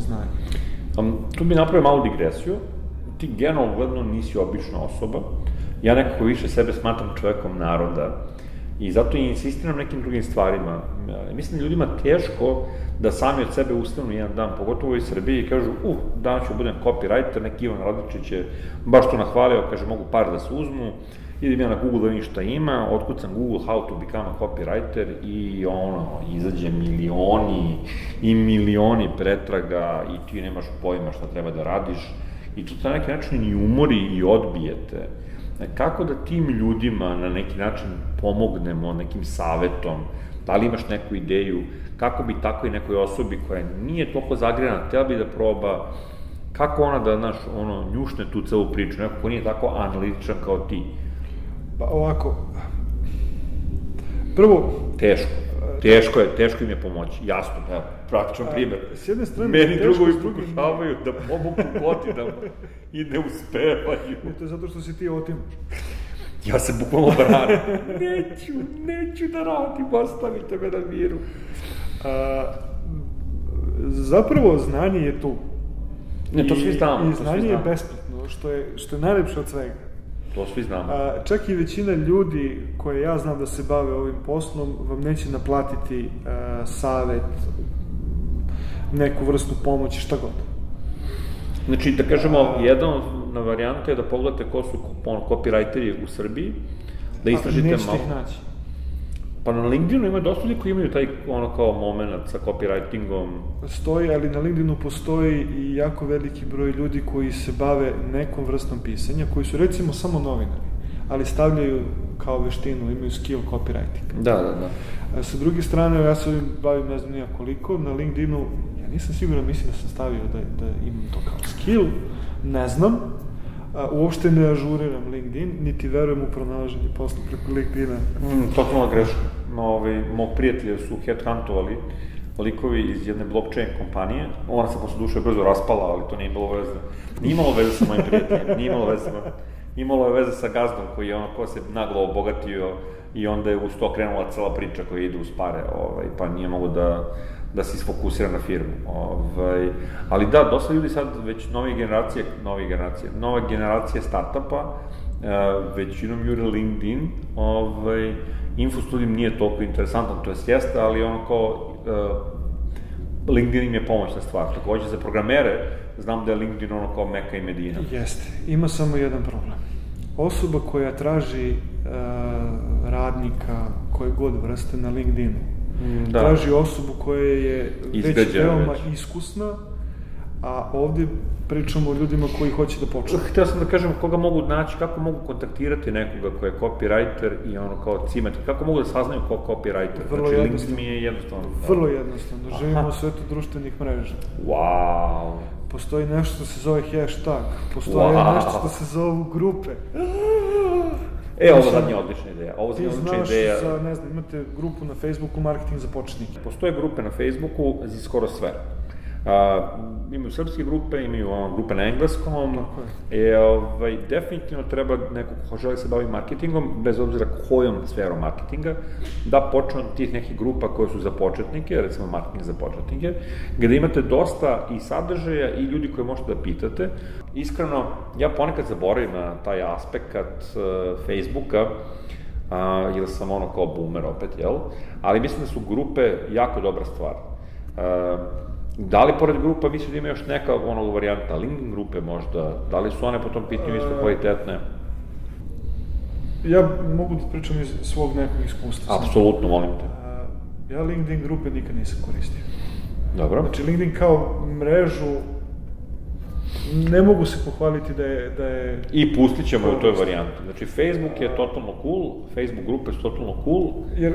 znanja. Tu bi napravio malu digresiju. Ti generalno gledano nisi obična osoba. Ja nekako više sebe smatram čovjekom naroda i zato i insistiram nekim drugim stvarima. Mislim da ljudima teško da sami od sebe ustanu jedan dan, pogotovo iz Srbije, i kažu, danas ću budem copywriter, neki Ivan Radičić je baš to nahvalio, kaže, mogu par da se uzmu, idem ja na Google da vidim šta ima, otkucam Google how to become a copywriter i izađe milioni i milioni pretraga i ti nemaš pojma šta treba da radiš i to na neki način i umori i odbijete. Kako da tim ljudima na neki način pomognemo nekim savetom, da li imaš neku ideju, kako bi tako i nekoj osobi koja nije toliko zagrejana, htjela bi da proba, kako ona da, njušne tu celu priču, neko ko nije tako analitičan kao ti? Pa ovako, prvo... Teško im je pomoći, jasno, evo, praktičan primjer. S jedne strane, meni drugovi pokušavaju da pomogu godinama i ne uspevaju. To je zato što si ti otimaš. Ja se bukvalno branim. Neću da radim, ostavite me na miru. Zapravo, znanje je tu. Ne, to svi znamo. I znanje je besplatno, što je najlepše od svega. To svi znamo. Čak i većina ljudi koje ja znam da se bave ovim poslom vam neće naplatiti savet, neku vrstu pomoći, šta god. Znači, da kažemo, jedna varijanta je da pogledate ko su copywriteri u Srbiji, da istražite malo. Nećete ih naći. Pa na LinkedInu ima dosta ljudi koji imaju taj kao moment sa copywritingom. Stoji, ali na LinkedInu postoji i jako veliki broj ljudi koji se bave nekom vrstom pisanja, koji su recimo samo novinari, ali stavljaju kao veštinu, imaju skill copywriting. Da. Sa druge strane, ja se bavim ne znam nijakoliko, na LinkedInu, ja nisam siguran, mislim da sam stavio da imam to kao skill, ne znam, uopšte ne ažuriram LinkedIn, niti verujem u pronalaženje posla preko LinkedIna. Totalno greška. Mog prijatelja su headhuntovali likovi iz jedne blockchain kompanije. Ona se posle duše brzo raspala, ali to nije imalo veze. Nije imalo veze sa mojim prijateljem, nije imalo veze sa mojim. Imalo je veze sa gazdom koji je ko se naglo obogatio i onda je uz to krenula cela priča koja ide uz pare, pa nije mogo da se isfokusira na firmu. Ali da, dosta ljudi sad, već nove generacije startupa, većinom jure LinkedIn, Infostudium nije toliko interesantan, to jeste, ali LinkedIn im je pomoćna stvar. Takođe za programere, znam da je LinkedIn kao Meka i Medina. Jeste, ima samo jedan problem. Osoba koja traži radnika koje god vrste na LinkedInu, traži osobu koja je već veoma iskusna, a ovdje pričamo o ljudima koji hoće da počnu. Htio sam da kažem koga mogu naći, kako mogu kontaktirati nekoga ko je copywriter i kao cimati, kako mogu da saznaju ko copywriter. Znači, LinkedIn mi je jednostavno. Vrlo jednostavno. Živimo u svetu društvenih mreža. Wow. Postoji nešto što se zove hashtag, postoji nešto što se zove grupe. Ovo sad nije odlična ideja. Ti znaš za, ne znam, imate grupu na Facebooku Marketing za početnike. Postoje grupe na Facebooku za skoro sve. Imaju srpske grupe, imaju grupe na engleskom, definitivno treba neko ko želi se bavi marketingom, bez obzira kojom sferom marketinga, da počne od tih nekih grupa koje su za početnike, recimo marketing za početnike, gde imate dosta i sadržaja i ljudi koje možete da pitate. Iskreno, ja ponekad zaboravim na taj aspekt Facebooka, jer sam kao boomer opet, jel? Ali mislim da su grupe jako dobra stvar. Da li pored grupa misli da ima još neka varijanta, LinkedIn grupe možda, da li su one po tom pitanju isto kvalitetne? Ja mogu da pričam iz svog nekog iskustva. Apsolutno, molim te. Ja LinkedIn grupe nikad nisam koristio. Dobro. Znači, LinkedIn kao mrežu ne mogu se pohvaliti da je... I pustit ćemo u toj varijanti. Znači, Facebook je totalno cool, Facebook grupe su totalno cool. Jer,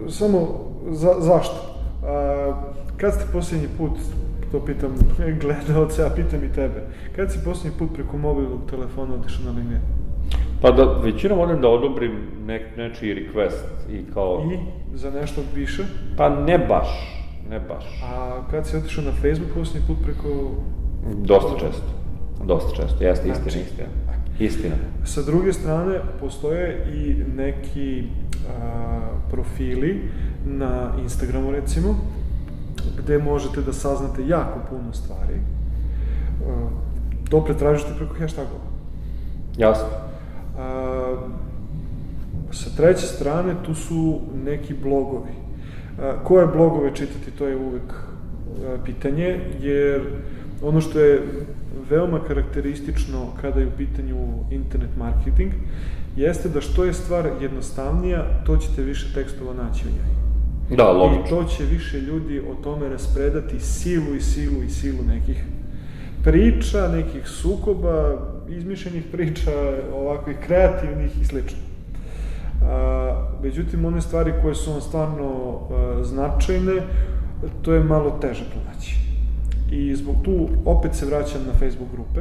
samo, zašto? Kad ste posljednji put, to pitam gledalce, a pitam i tebe, kad si posljednji put preko mobilnog telefona otišao na LinkedIn? Pa da, većinom odem da odobrim nečiji request i kao... I? Za nešto više? Pa ne baš. A kad si otišao na Facebook posljednji put preko... Dosta često, jeste, istina. Sa druge strane, postoje i neki profili na Instagramu, recimo, gde možete da saznate jako puno stvari. To pretražite preko hashtagova. Jasno. Sa treće strane, tu su neki blogovi. Koje blogove čitati, to je uvek pitanje, jer ono što je veoma karakteristično kada je u pitanju internet marketing, jeste da što je stvar jednostavnija, to ćete više tekstova naći u njoj. Da, logično. I to će više ljudi o tome raspredati silu nekih priča, nekih sukoba, izmišljenih priča, ovakvih kreativnih i slično. Međutim, one stvari koje su vam stvarno značajne, to je malo teže pronaći. I zbog tu opet se vraćam na Facebook grupe,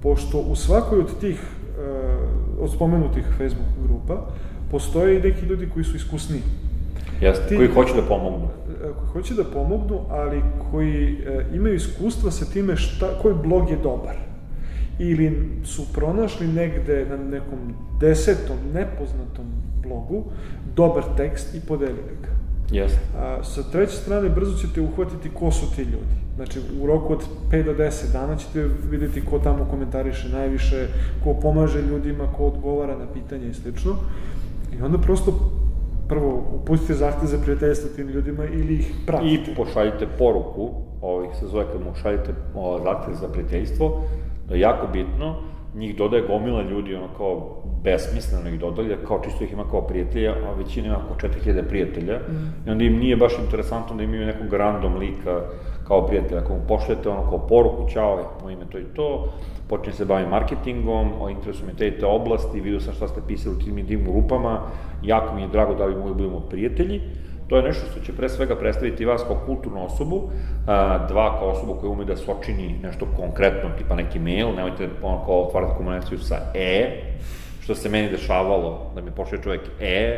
pošto u svakoj od tih, od spomenutih Facebook grupa, postoje i neki ljudi koji su iskusniji. Jeste, koji hoće da pomognu. Koji hoće da pomognu, ali koji imaju iskustva sa time koji blog je dobar. Ili su pronašli negde na nekom 10. nepoznatom blogu dobar tekst i podelili ga. Jeste. Sa treće strane, brzo ćete uhvatiti ko su ti ljudi. Znači, u roku od 5 do 10 dana ćete vidjeti ko tamo komentariše najviše, ko pomaže ljudima, ko odgovara na pitanja i slično. I onda prosto, prvo, upustite zahtev za prijateljstvo tim ljudima ili ih pratite. I pošaljite poruku, se zove kad mu šaljite zahtev za prijateljstvo, da je jako bitno, njih dodaje gomila ljudi, kao besmisleno ih dodaje, kao čisto ih ima kao prijatelja, a većina ima oko 4000 prijatelja, i onda im nije baš interesantno da imaju nekog random lika kao prijatelja. Ako mu pošljete kao poruku, čao, moje ime to i to, počne se bavim marketingom, interesuju me te oblasti, vidio sam šta ste pisali u tim i tim grupama, jako mi je drago da li mogu da budemo prijatelji. To je nešto što će pre svega predstaviti vas kao kulturnu osobu, dva kao osobu koja ume da sočini nešto konkretno, tipa neki mail, nemojte kao otvarati komunikaciju sa što se meni dešavalo, da mi pošle čovjek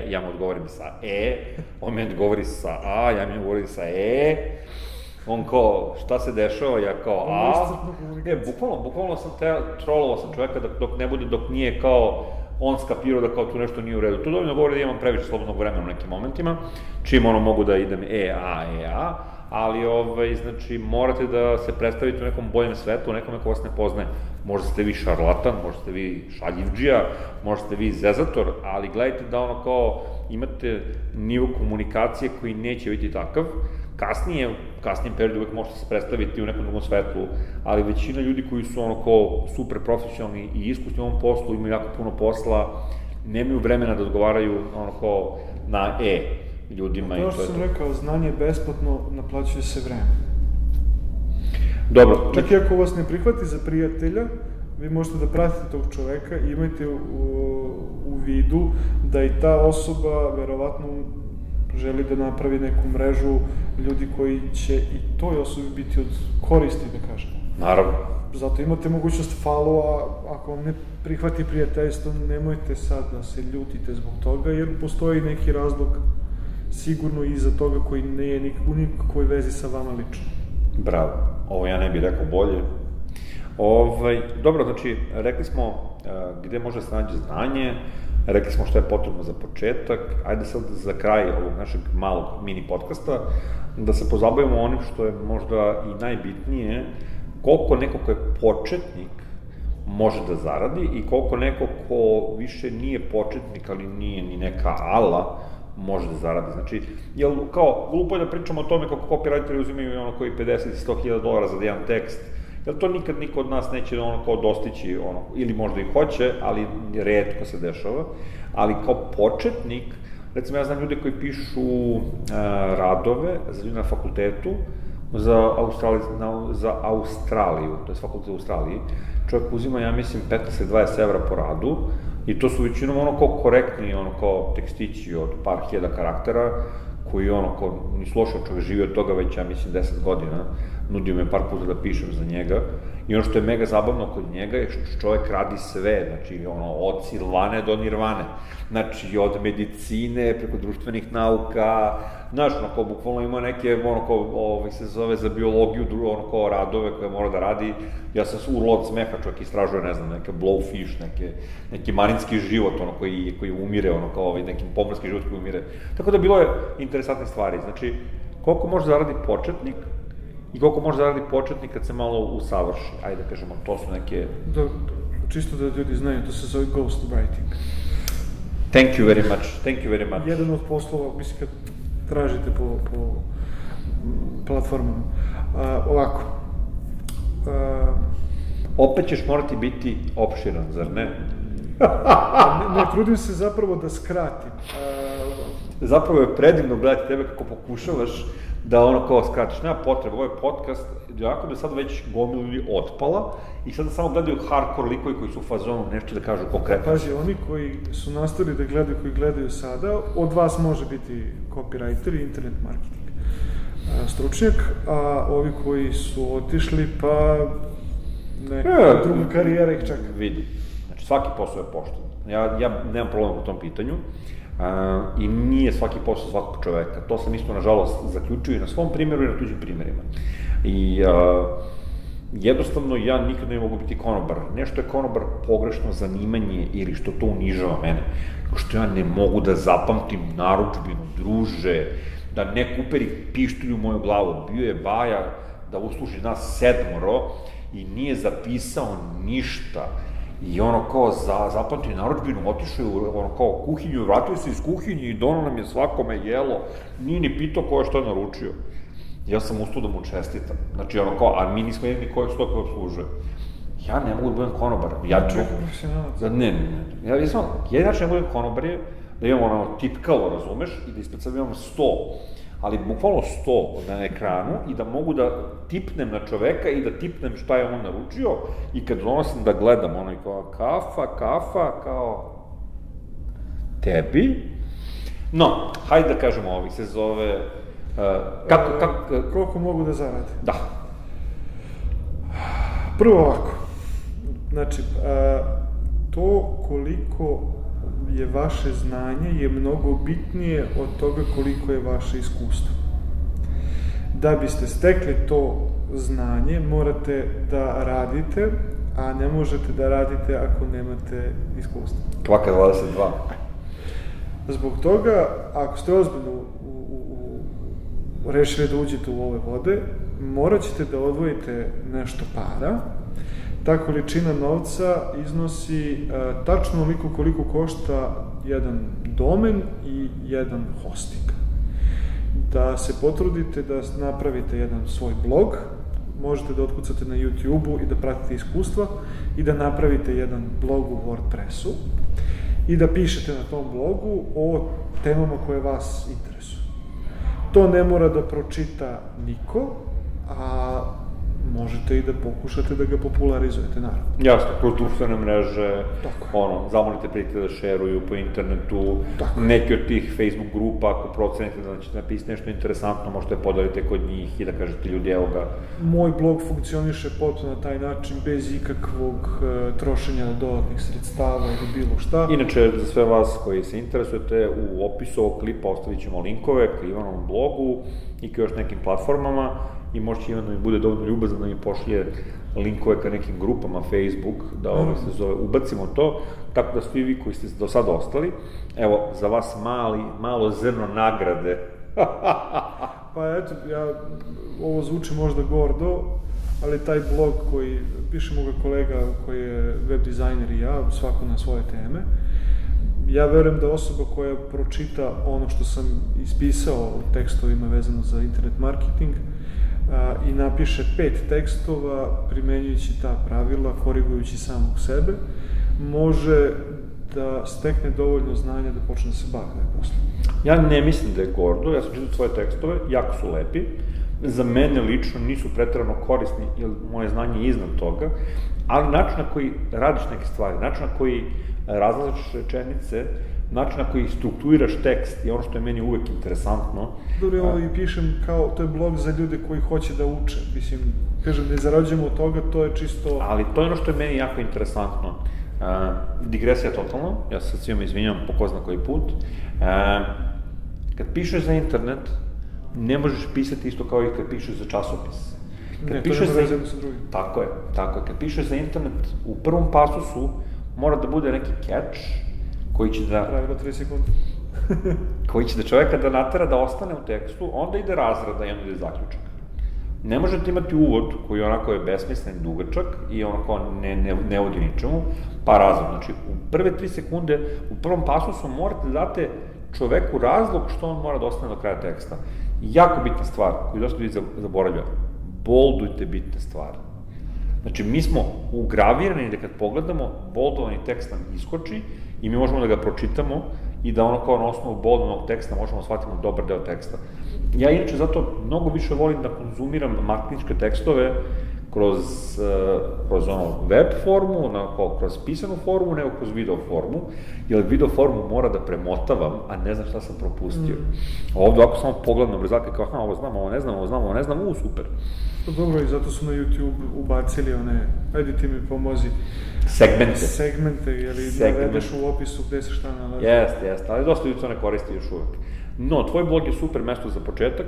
ja mu odgovorim sa on meni odgovori sa a, ja mi odgovorim sa on kao, šta se dešava, ja kao bukvalno sam trolovao sam čovjeka dok nije kao on skapirao da kao tu nešto nije u redu. To dovoljno govori da imam previše slobodnog vremena u nekim momentima, čim mogu da idem ali, znači, morate da se predstavite u nekom boljem svetu, u nekome ko vas ne poznaje. Možda ste vi šarlatan, možda ste vi šaljivdžija, možda ste vi zezator, ali gledajte da kao imate nivo komunikacije koji neće biti takav. Kasnije, u kasnijem periodu uvek možete se predstaviti u nekom drugom svetlu, ali većina ljudi koji su kao super profesionalni i iskusni u ovom poslu, imaju jako puno posla, nemaju vremena da odgovaraju kao na ljudima. To što sam rekao, znanje besplatno, naplaćuje se vreme. Dobro. Čak i ako vas ne prihvati za prijatelja, vi možete da pratite tog čoveka i imajte u vidu da i ta osoba verovatno želi da napravi neku mrežu ljudi koji će i toj osobi biti od koristi, da kažem. Naravno. Zato imate mogućnost follow-a, ako vam ne prihvati prijateljstvo, nemojte sad da se ljutite zbog toga, jer postoji neki razlog sigurno iza toga koji nije u nikakvoj vezi sa vama lično. Bravo, ovo ja ne bih rekao bolje. Dobro, znači, rekli smo gde može se naći znanje, rekli smo šta je potrebno za početak, ajde sad za kraj ovog našeg malog mini podcasta da se pozabavimo onim što je možda i najbitnije, koliko neko ko je početnik može da zaradi i koliko neko ko više nije početnik, ali nije ni neka ala, može da zaradi. Znači, jel, kao, glupo je da pričamo o tome kako copywriteri uzimaju ono koji 50 i 100 hiljada dolara za jedan tekst, jer to nikad niko od nas neće ono kao dostići, ono, ili možda i hoće, ali retko se dešava, ali kao početnik, recimo ja znam ljude koji pišu radove za ljudi na fakultetu za Australiju, to je fakultet u Australiji, čovjek uzima, ja mislim, 15-20 evra po radu, i to su većinom ono kao korektni, ono kao tekstići od par hiljada karaktera, koji ono kao, nisu loše, čovjek živi od toga već, ja mislim, 10 godina, nudio me par puta da pišem za njega, i ono što je mega zabavno kod njega je što čovjek radi sve, znači ono, od Silvane do Nirvane, znači od medicine, preko društvenih nauka, znaš, ono kao, bukvalno ima neke, ono kao, se zove za biologiju, ono kao radove koje mora da radi, ja sam urlo od smeha, čovjek istražuje, ne znam, neke blowfish, neki marinski život, ono, koji umire, ono kao, neki pomorski život koji umire, tako da bilo je interesantne stvari, znači, koliko može zaradi početnik, i koliko može zaradi početnik kad se malo usavrši. Ajde da kažemo, to su neke... Čisto da ljudi znaju, to se zove ghostwriting. Thank you very much, thank you very much. Jedan od poslova, mislim, kad tražite po platformama. Ovako. Opet ćeš morati biti opširan, zar ne? Ne, trudim se zapravo da skratim. Zapravo je predivno gledati tebe kako pokušavaš da ono kao skratiš, nema potreba, ovo je podcast, jako da je sad već gomilu ljudi otpala i sad samo gledaju hardcore likovi koji su u fazonu nešto da kažu konkretno. Pazi, oni koji su nastavili da gledaju, koji gledaju sada, od vas može biti copywriter i internet marketing stručnjak, a ovi koji su otišli, pa neka druga karijera ih čeka. Vidi, znači svaki posao je pošten. Ja nemam problema u tom pitanju. I nije svaki posao svakog čoveka. To sam isto, nažalost, zaključio i na svom primjeru i na tuđim primjerima. I jednostavno, ja nikad ne mogu biti konobar. Nešto je konobar pogrešno zanimanje ili što to unižava mene. Što ja ne mogu da zapamtim narudžbinu, druže, da neko uperi pištolj u moju glavu. Bio je Baja da usluži nas 7 i nije zapisao ništa. I ono kao zapamtio narudžbinu, otišao je ono kao kuhinju, vratio se iz kuhinje i donao nam je svakome jelo, nije ni pitao ko je što je naručio. Ja sam ustao da mu čestitam, znači ono kao, a mi nismo jedini koji su to koji obslužuje. Ja ne mogu da budem konobar. Čovjek profesionalac. Ne. Jedin način ne budem konobar je da imam ono tipkalo, razumeš, i da ispred sebe imam 100, ali bukvalno 100 na ekranu i da mogu da tipnem na čoveka i da tipnem šta je on naručio i kad donosim da gledam ono i kao kafa, kao tebi. No, hajde da kažemo ovi se zove... Koliko mogu da zarade? Da. Prvo ovako, znači, to koliko je vaše znanje je mnogo bitnije od toga koliko je vaše iskustvo. Da biste stekli to znanje, morate da radite, a ne možete da radite ako nemate iskustvo. Kvaka 22. Zbog toga, ako ste ozbiljno rešili da uđete u ove vode, morat ćete da odvojite nešto para. Ta količina novca iznosi tačno onoliko koliko košta jedan domen i jedan hosting. Da se potrudite da napravite jedan svoj blog, možete da otkucate na YouTube-u i da pratite iskustva i da napravite jedan blog u WordPressu i da pišete na tom blogu o temama koje vas interesuju. To ne mora da pročita niko, a možete i da pokušate da ga popularizujete, naravno. Jasno, kroz društvene mreže, zamolite prijatelje da šeruju po internetu, neki od tih Facebook grupa, ako procenite da ćete napisati nešto interesantno, možete podelite kod njih i da kažete ljudi, evo ga. Moj blog funkcioniše potpuno na taj način, bez ikakvog trošenja dodatnih sredstava ili bilo šta. Inače, za sve vas koji se interesujete, u opisu ovog klipa ostavit ćemo linkove ka Ivanovom blogu i ka još nekim platformama i možda Ivan da mi bude dovoljno ljubazan da mi pošlje linkove ka nekim grupama Facebook, da se zove, ubacimo to, tako da svi vi koji ste do sada ostali, evo, za vas malo zrno nagrade. Pa eto, ovo zvuči možda gordo, ali taj blog koji, pišemo ga kolega koji je web dizajner i ja, svako na svoje teme, ja verujem da osoba koja pročita ono što sam ispisao u tekstovima vezano za internet marketing i napiše 5 tekstova primenjujući ta pravila, korigujući samog sebe, može da stekne dovoljno znanja da počne da se bavi posle. Ja ne mislim da je gordo, ja sam čitao tvoje tekstove, jako su lepi, za mene lično nisu preterano korisni, jer moje znanje je iznad toga, ali način na koji radiš neke stvari, način na koji razlažiš rečenice, način na koji strukturiraš tekst je ono što je meni uvek interesantno. Dobro, ovo i pišem kao, to je blog za ljude koji hoće da uče, mislim, kažem, ne zarađujemo od toga, to je čisto... Ali to je ono što je meni jako interesantno. Digresija totalno, ja se sad svima izvinjam po ko zna koji put. Kad pišeš za internet, ne možeš pisati isto kao i kad pišeš za časopis. Ne, to nema veze sa drugim. Tako je. Kad pišeš za internet, u prvom pasusu mora da bude neki catch koji će da... Pravilo 3 sekunde. koji će da čoveka da natera da ostane u tekstu, onda ide razrada i onda ide zaključak. Ne možete imati uvod koji onako je besmislen, dugačak i onako ne vodi ničemu, pa razlog. Znači, u prve 3 sekunde, u prvom pasusu morate da date čoveku razlog što on mora da ostane do kraja teksta. Jako bitna stvar, koju dosta ljudi zaboravlja, boldujte bitne stvari. Znači, mi smo ugravirani da kad pogledamo, boldovani tekst nam iskoči i mi možemo da ga pročitamo i da ono kao na osnovu boldovanog teksta možemo shvatiti dobar deo teksta. Ja inače zato mnogo više volim da konzumiram marketinške tekstove kroz web formu, kroz pisanu formu, nego kroz video formu, jer video formu mora da premotavam, a ne znam šta sam propustio. Ovde ako samo pogledam brzake kao, ovo znam, ovo ne znam, super. Dobro, i zato su na YouTube ubacili one, ajde ti mi pomozi, segmente, ili navedeš u opisu gde se šta nalazi. Jeste, ali dosta ljudi to ne koristi još uvek. No, tvoj blog je super mesto za početak,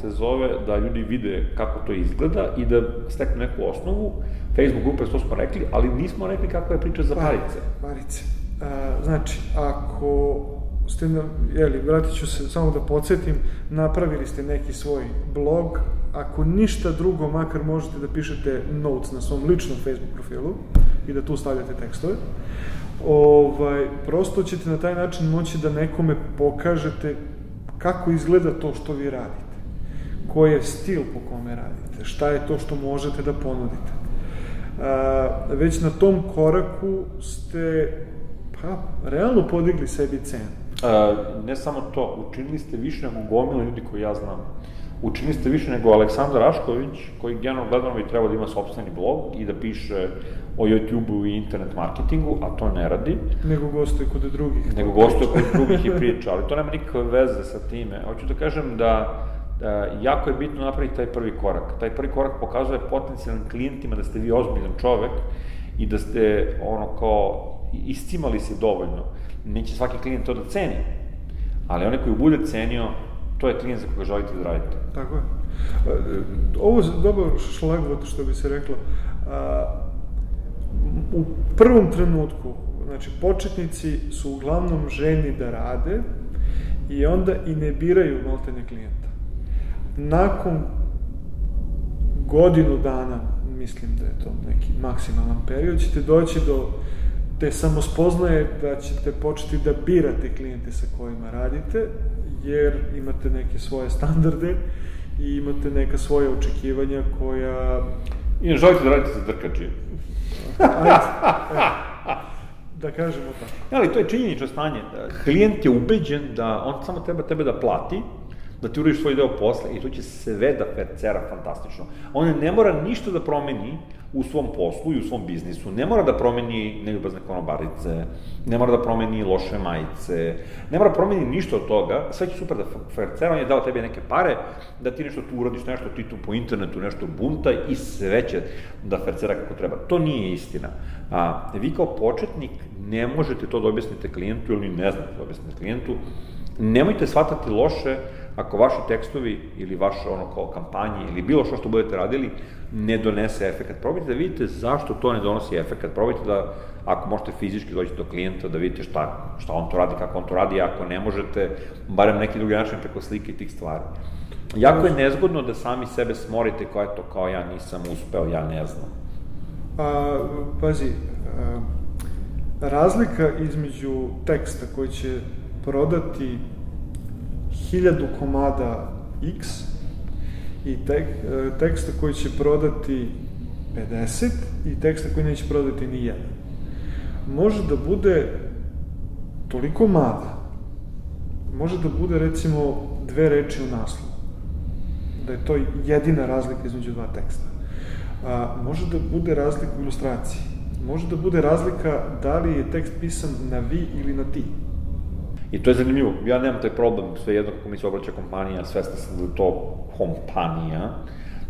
se zove da ljudi vide kako to izgleda i da steknu neku osnovu. Facebook grupe, to smo rekli, ali nismo rekli kakva je priča za parice. Parice. Znači, ako ste, vratit ću se samo da podsjetim, napravili ste neki svoj blog, ako ništa drugo, makar možete da pišete notes na svom ličnom Facebook profilu i da tu stavljate tekstove, prosto ćete na taj način moći da nekome pokažete kako izgleda to što vi radite, koji je stil po kome radite, šta je to što možete da ponudite. Već na tom koraku ste, realno podigli sebi cenu. Ne samo to, učinili ste više nego gomila ljudi koji ja znam. Učinili ste više nego Aleksandar Rašković, koji generalno gledano bi trebao da ima sopstveni blog i da piše o YouTube-u i internet marketingu, a to ne radi. Nego gostuje kod drugih i priča, ali to nema nikakve veze sa time. Hoću da kažem da jako je bitno napraviti taj prvi korak. Taj prvi korak pokazuje potencijalnim klijentima da ste vi ozbiljan čovek i da ste iscimali se dovoljno. Neće svaki klijent to da ceni, ali onaj koji bude cenio, to je klijent za koga želite da radite. Tako je. Ovo je dobar šlagvot, što bi se reklo. U prvom trenutku, znači, početnici su uglavnom željni da rade i onda i ne biraju maltene klijenta. Nakon godinu dana, mislim da je to neki maksimalan period, ćete doći do te samospoznaje da ćete početi da birate klijente sa kojima radite, jer imate neke svoje standarde i imate neka svoje očekivanja koja... I ne želite da radite za drkačije. Da kažemo tako. Ali to je činjenično stanje. Klijent je ubeđen da on samo treba tebe da plati, da ti uradiš svoj deo posla i to će sve da percera fantastično. On ne mora ništa da promeni u svom poslu i u svom biznisu. Ne mora da promeni neljubazne konobarice, ne mora da promeni loše majice, ne mora da promeni ništa od toga, sve će super da percera, on je dao tebi neke pare, da ti nešto tu uradiš, nešto ti tu po internetu, nešto bunta i sve će da percera kako treba. To nije istina. Vi kao početnik ne možete to da objasnite klijentu ili ne znate da objasnite klijentu nemojte shvatati loše ako vaši tekstovi ili vaše ono kao kampanje ili bilo što budete radili ne donese efekat. Probajte da vidite zašto to ne donosi efekat. Probajte da, ako možete fizički doći do klijenta, da vidite šta on to radi, kako on to radi, ako ne možete, barem neki drugi način preko slike i tih stvari. Jako je nezgodno da sami sebe smorite kao ja nisam uspeo, ja ne znam. Pazi, razlika između teksta koji će prodati 1000 komada X i teksta koji će prodati 50 i teksta koji neće prodati ni jedan. Može da bude toliko mala, može da bude recimo 2 reči u naslovu, da je to jedina razlika između 2 teksta. Može da bude razlika u ilustraciji, može da bude razlika da li je tekst pisan na vi ili na ti. I to je zanimljivo. Ja nemam taj problem, sve jedno kako mi se obraća kompanija, svestan sam da je to kompanija,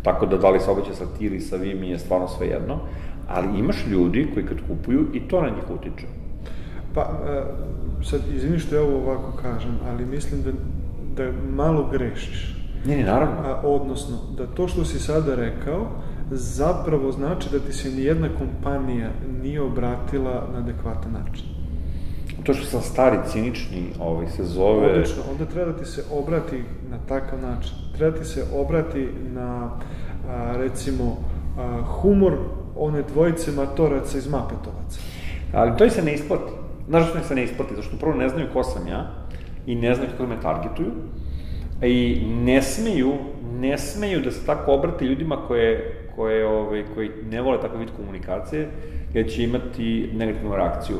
tako da li se obraća sa ti ili sa vi mi je stvarno sve jedno, ali imaš ljudi koji kad kupuju i to na njih utiče. Pa, sad, izvini što ja ovo ovako kažem, ali mislim da malo grešiš. Ne, naravno. Odnosno, da to što si sada rekao, zapravo znači da ti se nijedna kompanija nije obratila na adekvatan način. To što sam stari, cinični, se zove... Odlično, onda treba da ti se obrati na takav način. Treba ti se obrati na, recimo, humor one dvojice matoraca iz Mapetovaca. Ali to se ne isplati. Znaš što se ne isplati? Zašto prvo ne znaju ko sam ja i ne znaju kako me targetuju i ne smeju da se tako obrati ljudima koji ne vole takav vid komunikacije, jer će imati negativnu reakciju.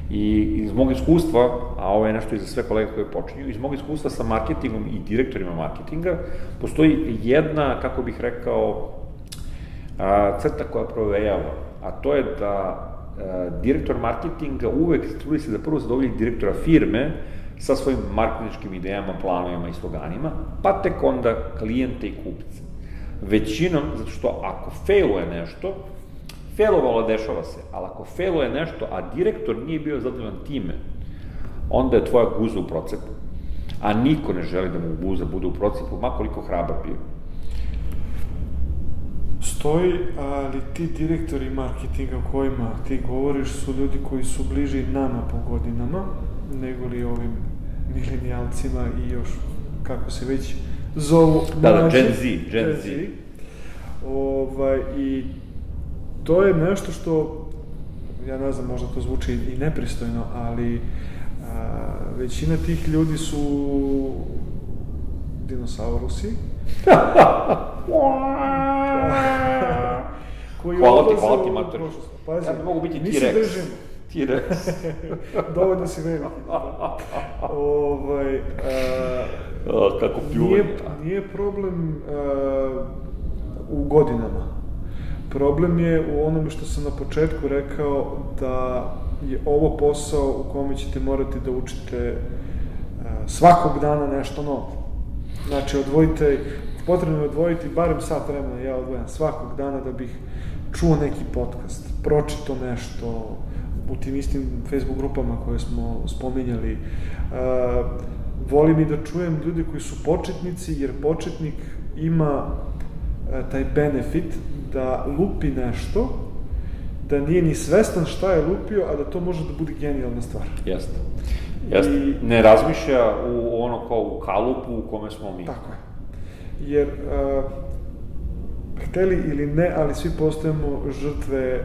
I iz mog iskustva, a ovo je nešto i za sve kolege koje počinju, iz mog iskustva sa marketingom i direktorima marketinga, postoji jedna, kako bih rekao, crta koja provejava, a to je da direktor marketinga uvek trudi se da prvo zadovolji direktora firme sa svojim marketinškim idejama, planovima i sloganima, pa tek onda klijente i kupce. Većinom, zato što ako failuje nešto, failovalo dešava se, ali ako failuje nešto, a direktor nije bio zadovoljan time, onda je tvoja guza u procepu. A niko ne želi da mu guza bude u procepu, makoliko hrabar bio. Stoji, ali ti direktori marketinga o kojima ti govoriš su ljudi koji su bliži nama po godinama, nego li ovim milenijalcima i još, kako se već zovu, mlađi. Gen Z. I to je nešto što, ja ne znam, možda to zvuči i nepristojno, ali većina tih ljudi su dinosaurusi. Hvala ti, mater. Pazi, ja bi mogu biti T-Rex. Dovoljno si veliki. Kako pljuvaju. Nije problem u godinama. Problem je u onome što sam na početku rekao, da je ovo posao u kome ćete morati da učite svakog dana nešto novo. Znači, potrebno je odvojiti barem sat vremena, ja odvojam svakog dana da bih čuo neki podcast, pročito nešto u tim istim Facebook grupama koje smo spominjali. Volim i da čujem ljudi koji su početnici, jer početnik ima taj benefit da lupi nešto, da nije ni svestan šta je lupio, a da to može da bude genijalna stvar. Jeste. Ne razmišlja kao u kalupu u kome smo mi. Tako je. Jer, hteli ili ne, ali svi postajemo žrtve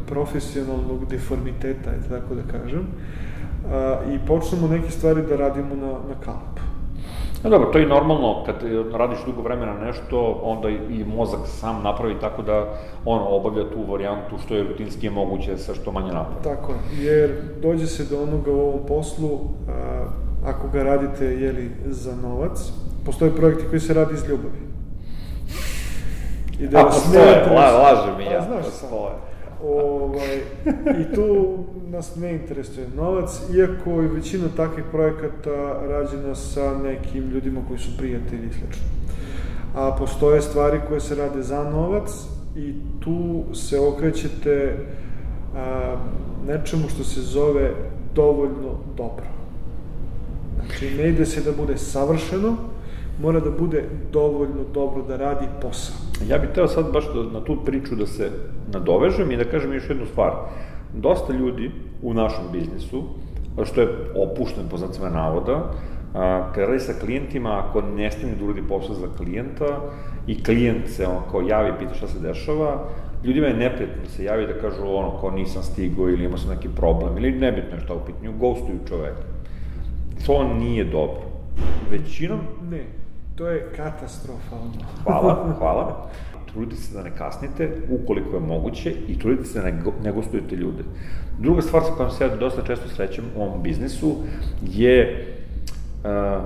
profesionalnog deformiteta, tako da kažem, i počnemo neke stvari da radimo na kalup. Dobro, to je normalno, kad radiš dugo vremena nešto, onda i mozak sam napravi tako da on obavlja tu varijantu što je rutinski moguće sa što manje napravi. Tako, jer dođe se do onoga u ovom poslu, ako ga radite, za novac, postoje projekti koji se radi iz ljubavi. Lažem i ja, postoje. I tu nas ne interesuje novac, iako je većina takvih projekata rađena sa nekim ljudima koji su prijatelji i sl. A postoje stvari koje se rade za novac i tu se okrećete nečemu što se zove dovoljno dobro. Znači, ne ide se da bude savršeno, mora da bude dovoljno dobro da radi posao. Ja bih teo sad baš na tu priču da se nadovežem i da kažem još jednu stvar. Dosta ljudi u našem biznisu, što je opušten po znacima navoda, kada radi sa klijentima, ako ne stigne da uradi posao za klijenta i klijent se kao javi i pita šta se dešava, ljudima je neprijatno da se javi da kažu kao nisam stigao ili imao sam neki problem ili nebitno je šta u pitanju, ghostuju čoveka. To nije dobro. Većinom... Ne, to je katastrofalno. Hvala. Trudite se da ne kasnite, ukoliko je moguće, i trudite se da ne gostujete ljude. Druga stvar sa kojom se ja dosta često srećem u ovom biznisu je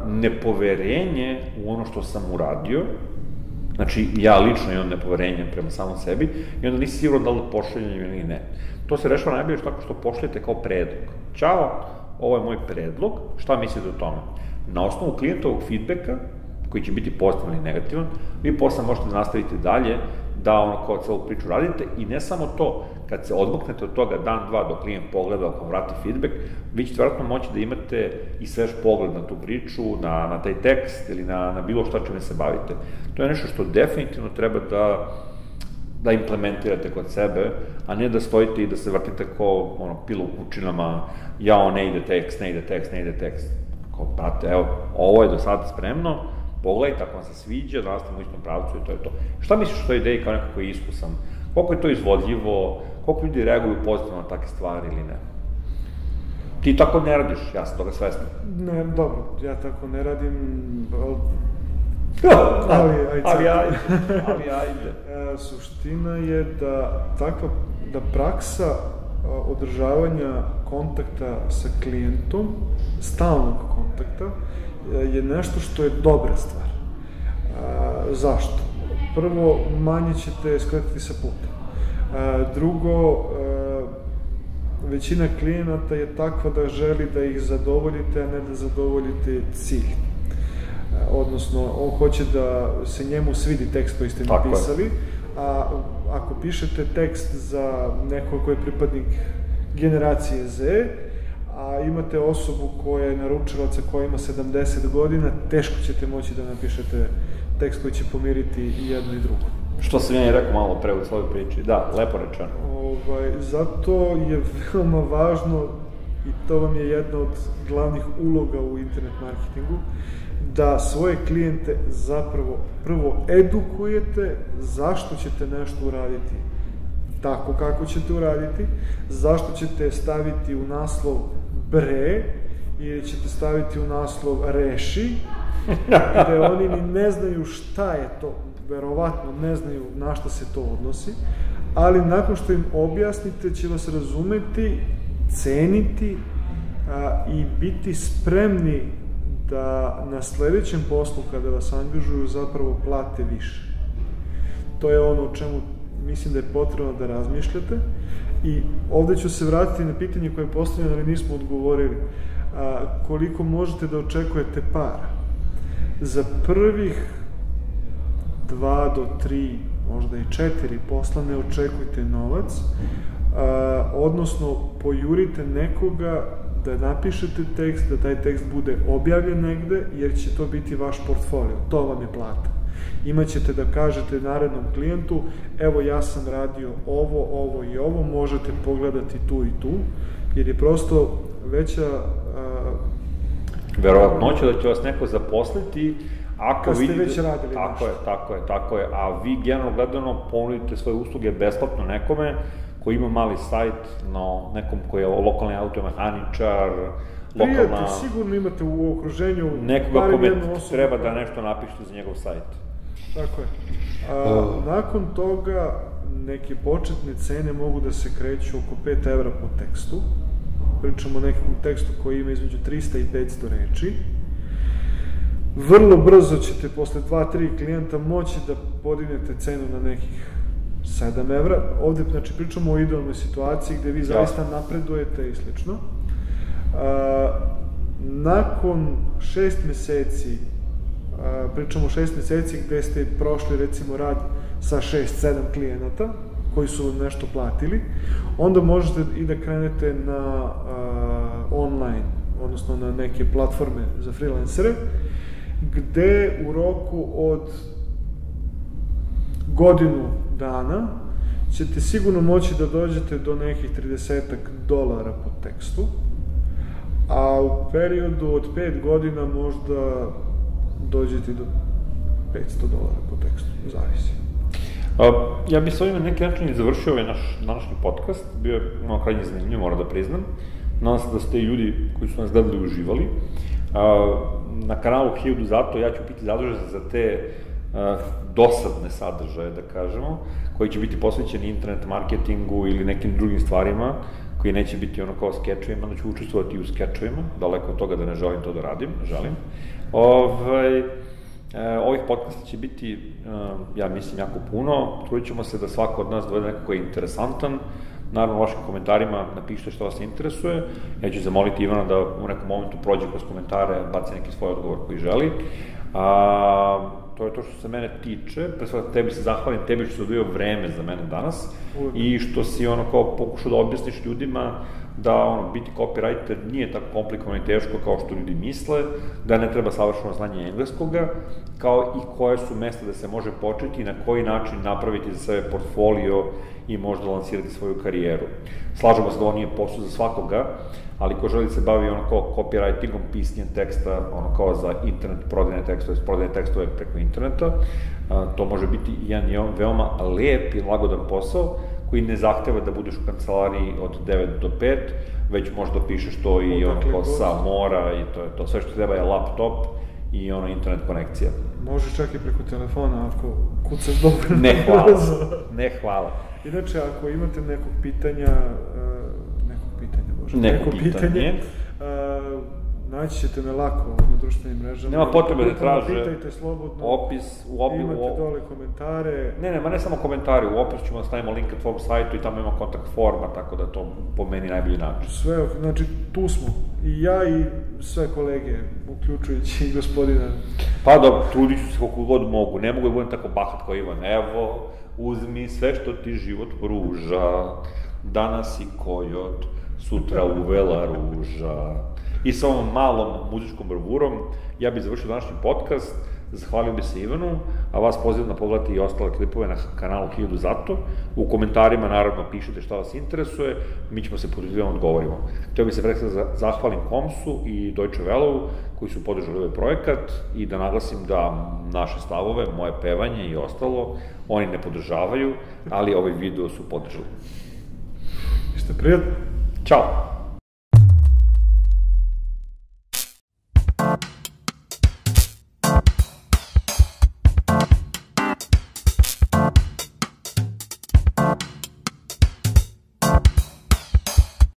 nepoverenje u ono što sam uradio. Znači, ja lično imam nepoverenje prema samom sebi i onda nisi siguran da li da pošaljem ili ne. To se rešava najbolje tako što pošaljete kao predlog. Ćao, ovo je moj predlog, šta mislite o tome? Na osnovu klijentovog feedbacka, koji će biti pozitivan ili negativan, vi posle možete da nastavite dalje, da kao celu priču radite i ne samo to, kad se odmaknete od toga dan, dva dok klijent pogleda, ako vam vrati feedback, vi ćete vjerojatno moći da imate i svež pogled na tu priču, na taj tekst ili na bilo šta čime se bavite. To je nešto što definitivno treba da implementirate kod sebe, a ne da stojite i da se vrtite kao pila u kućinama, ne ide tekst. Kao, brate, evo, ovo je do sada spremno, pogledajte, ako vam se sviđa, da nastavimo u istom pravcu i to je to. Šta misliš o toj ideji kao neko koji je iskusan? Koliko je to izvodljivo? Koliko ljudi reaguju pozitivno na takve stvari ili ne? Ti tako ne radiš, ja sam toga svestan. Ne, dobro, ja tako ne radim, ali ajde. Suština je da praksa održavanja kontakta sa klijentom, stalnog kontakta, je nešto što je dobra stvar. Zašto? Prvo, manje ćete skretati sa puta. Drugo, većina klijenata je takva da želi da ih zadovoljite, a ne da zadovoljite cilj. Odnosno, on hoće da se njemu svidi tekst koji ste napisali, a ako pišete tekst za nekog koji je pripadnik generacije Z, a imate osobu koja je naručilaca koja ima 70 godina, teško ćete moći da napišete tekst koji će pomiriti i jedno i drugo. Što sam ja i rekao malo pre u svojoj priči, da, lepo rečeno. Zato je veoma važno, i to vam je jedna od glavnih uloga u internet marketingu, da svoje klijente zapravo prvo edukujete zašto ćete nešto uraditi tako kako ćete uraditi, zašto ćete staviti u naslov bre ili ćete staviti u naslov reši, gde oni ni ne znaju šta je to, verovatno ne znaju na šta se to odnosi, ali nakon što im objasnite će vas razumeti, ceniti i biti spremni da na sledećem poslu kada vas angažuju zapravo plate više. To je ono o čemu mislim da je potrebno da razmišljate i ovde ću se vratiti na pitanje koje je postavljeno, ali nismo odgovorili. Koliko možete da očekujete para? Za prvih 2 do 3, možda i 4 posla ne očekujte novac, odnosno pojurite nekoga da napišete tekst, da taj tekst bude objavljen negde, jer će to biti vaš portfolio, to vam je plata. Imaćete da kažete narednom klijentu, evo ja sam radio ovo i ovo, možete pogledati tu i tu, jer je prosto veća... Verovatnoća da će vas neko zaposliti, ako vidite... Kad ste već radili nešto. Tako je, a vi generalno gledano ponudite svoje usluge besplatno nekome koji ima mali sajt, nekom koji je lokalni automehaničar, lokalna... Prijatelj, sigurno imate u okruženju... Nekoga kome treba da nešto napišete za njegov sajt. Tako je. Nakon toga neke početne cene mogu da se kreću oko 5 evra po tekstu. Pričamo o nekom tekstu koji ima između 300 i 500 reči. Vrlo brzo ćete posle 2-3 klijenta moći da podignete cenu na nekih 7 evra. Ovde, znači, pričamo o idealnoj situaciji gde vi zaista napredujete i slično. Nakon 6 meseci, pričamo o 6 meseci gde ste prošli, recimo, rad sa 6-7 klijenata koji su vam nešto platili, onda možete i da krenete na online odnosno na neke platforme za freelancere, gde u roku od godinu dana ćete sigurno moći da dođete do nekih $30 po tekstu, a u periodu od 5 godina možda dođete do $500 po tekstu, zavisi. Ja bih s ovim na neki način i završio ovaj naš današnji podcast, bio je malo krajnje zanimljiv, moram da priznam. Nadam se da ste ljudi koji su nas gledali uživali. Na kanalu Hiljadu zato ja ću biti zadužen za te dosadne sadržaje, da kažemo, koji će biti posvećeni internet marketingu ili nekim drugim stvarima, koji neće biti ono kao skečovima, da ću učestvovati u skečovima, daleko od toga da ne želim to da radim, želim. Ovih podcasta će biti, ja mislim, jako puno. Trudit ćemo se da svako od nas dovede neko koji je interesantan. Naravno, u vašim komentarima napišite što vas interesuje. Ja ću zamoliti Ivana da u nekom momentu prođe kroz komentare, baci neki svoj odgovor koji želi. To je to što se mene tiče. Pre svega tebi se zahvalim, tebi što si odvojio vreme za mene danas i što si ono kao pokušao da objasniš ljudima da biti copywriter nije tako komplikovano i teško kao što ljudi misle, da ne treba savršeno znanje engleskoga, kao i koje su mesta da se može početi i na koji način napraviti za sebe portfolio i možda lansirati svoju karijeru. Slažemo se da ovo nije posao za svakoga, ali ko želi se bavi ono kao copywritingom, pisnjem teksta, ono kao za internet, prodajne tekstove preko interneta, to može biti jedan veoma lep i lagodan posao, koji ne zahteva da budeš u kancelariji od 9 do 5, već možda pišeš to i ono kao sa mora i to je to. Sve što treba je laptop i ono internet konekcija. Može čak i preko telefona ako kucaš dobro. Ne hvala. Inače, ako imate nekog pitanja, naći ćete me lako na društvenim mrežama. Nema potrebe da traže pitajte slobodno, opis, imate dole komentare. Ne samo komentari, u opis ćemo da stavimo link ka tvom sajtu i tamo ima kontakt forma, tako da je to po meni najbolji način. Sve, znači tu smo, i ja i sve kolege, uključujući i gospodina. Pa dobro, trudit ću se koliko god mogu, ne mogu da budem tako bahat kao Ivan, evo, uzmi sve što ti život pruža, danas i kojot, sutra uvela ruža. I sa ovom malom muzičkom bravurom ja bih završio današnji podcast, zahvalio bih se Ivanu, a vas pozivam da pogledate i ostale klipove na kanalu Hiljadu zato. U komentarima naravno pišite šta vas interesuje, mi ćemo se potruditi da odgovorimo. Htio bih se zahvalim Komsu i Deutsche Wellevu koji su podržali ovaj projekat i da naglasim da naše stavove, moje pevanje i ostalo, oni ne podržavaju, ali ovaj video su podržali. Jeste prijatno? Ćao!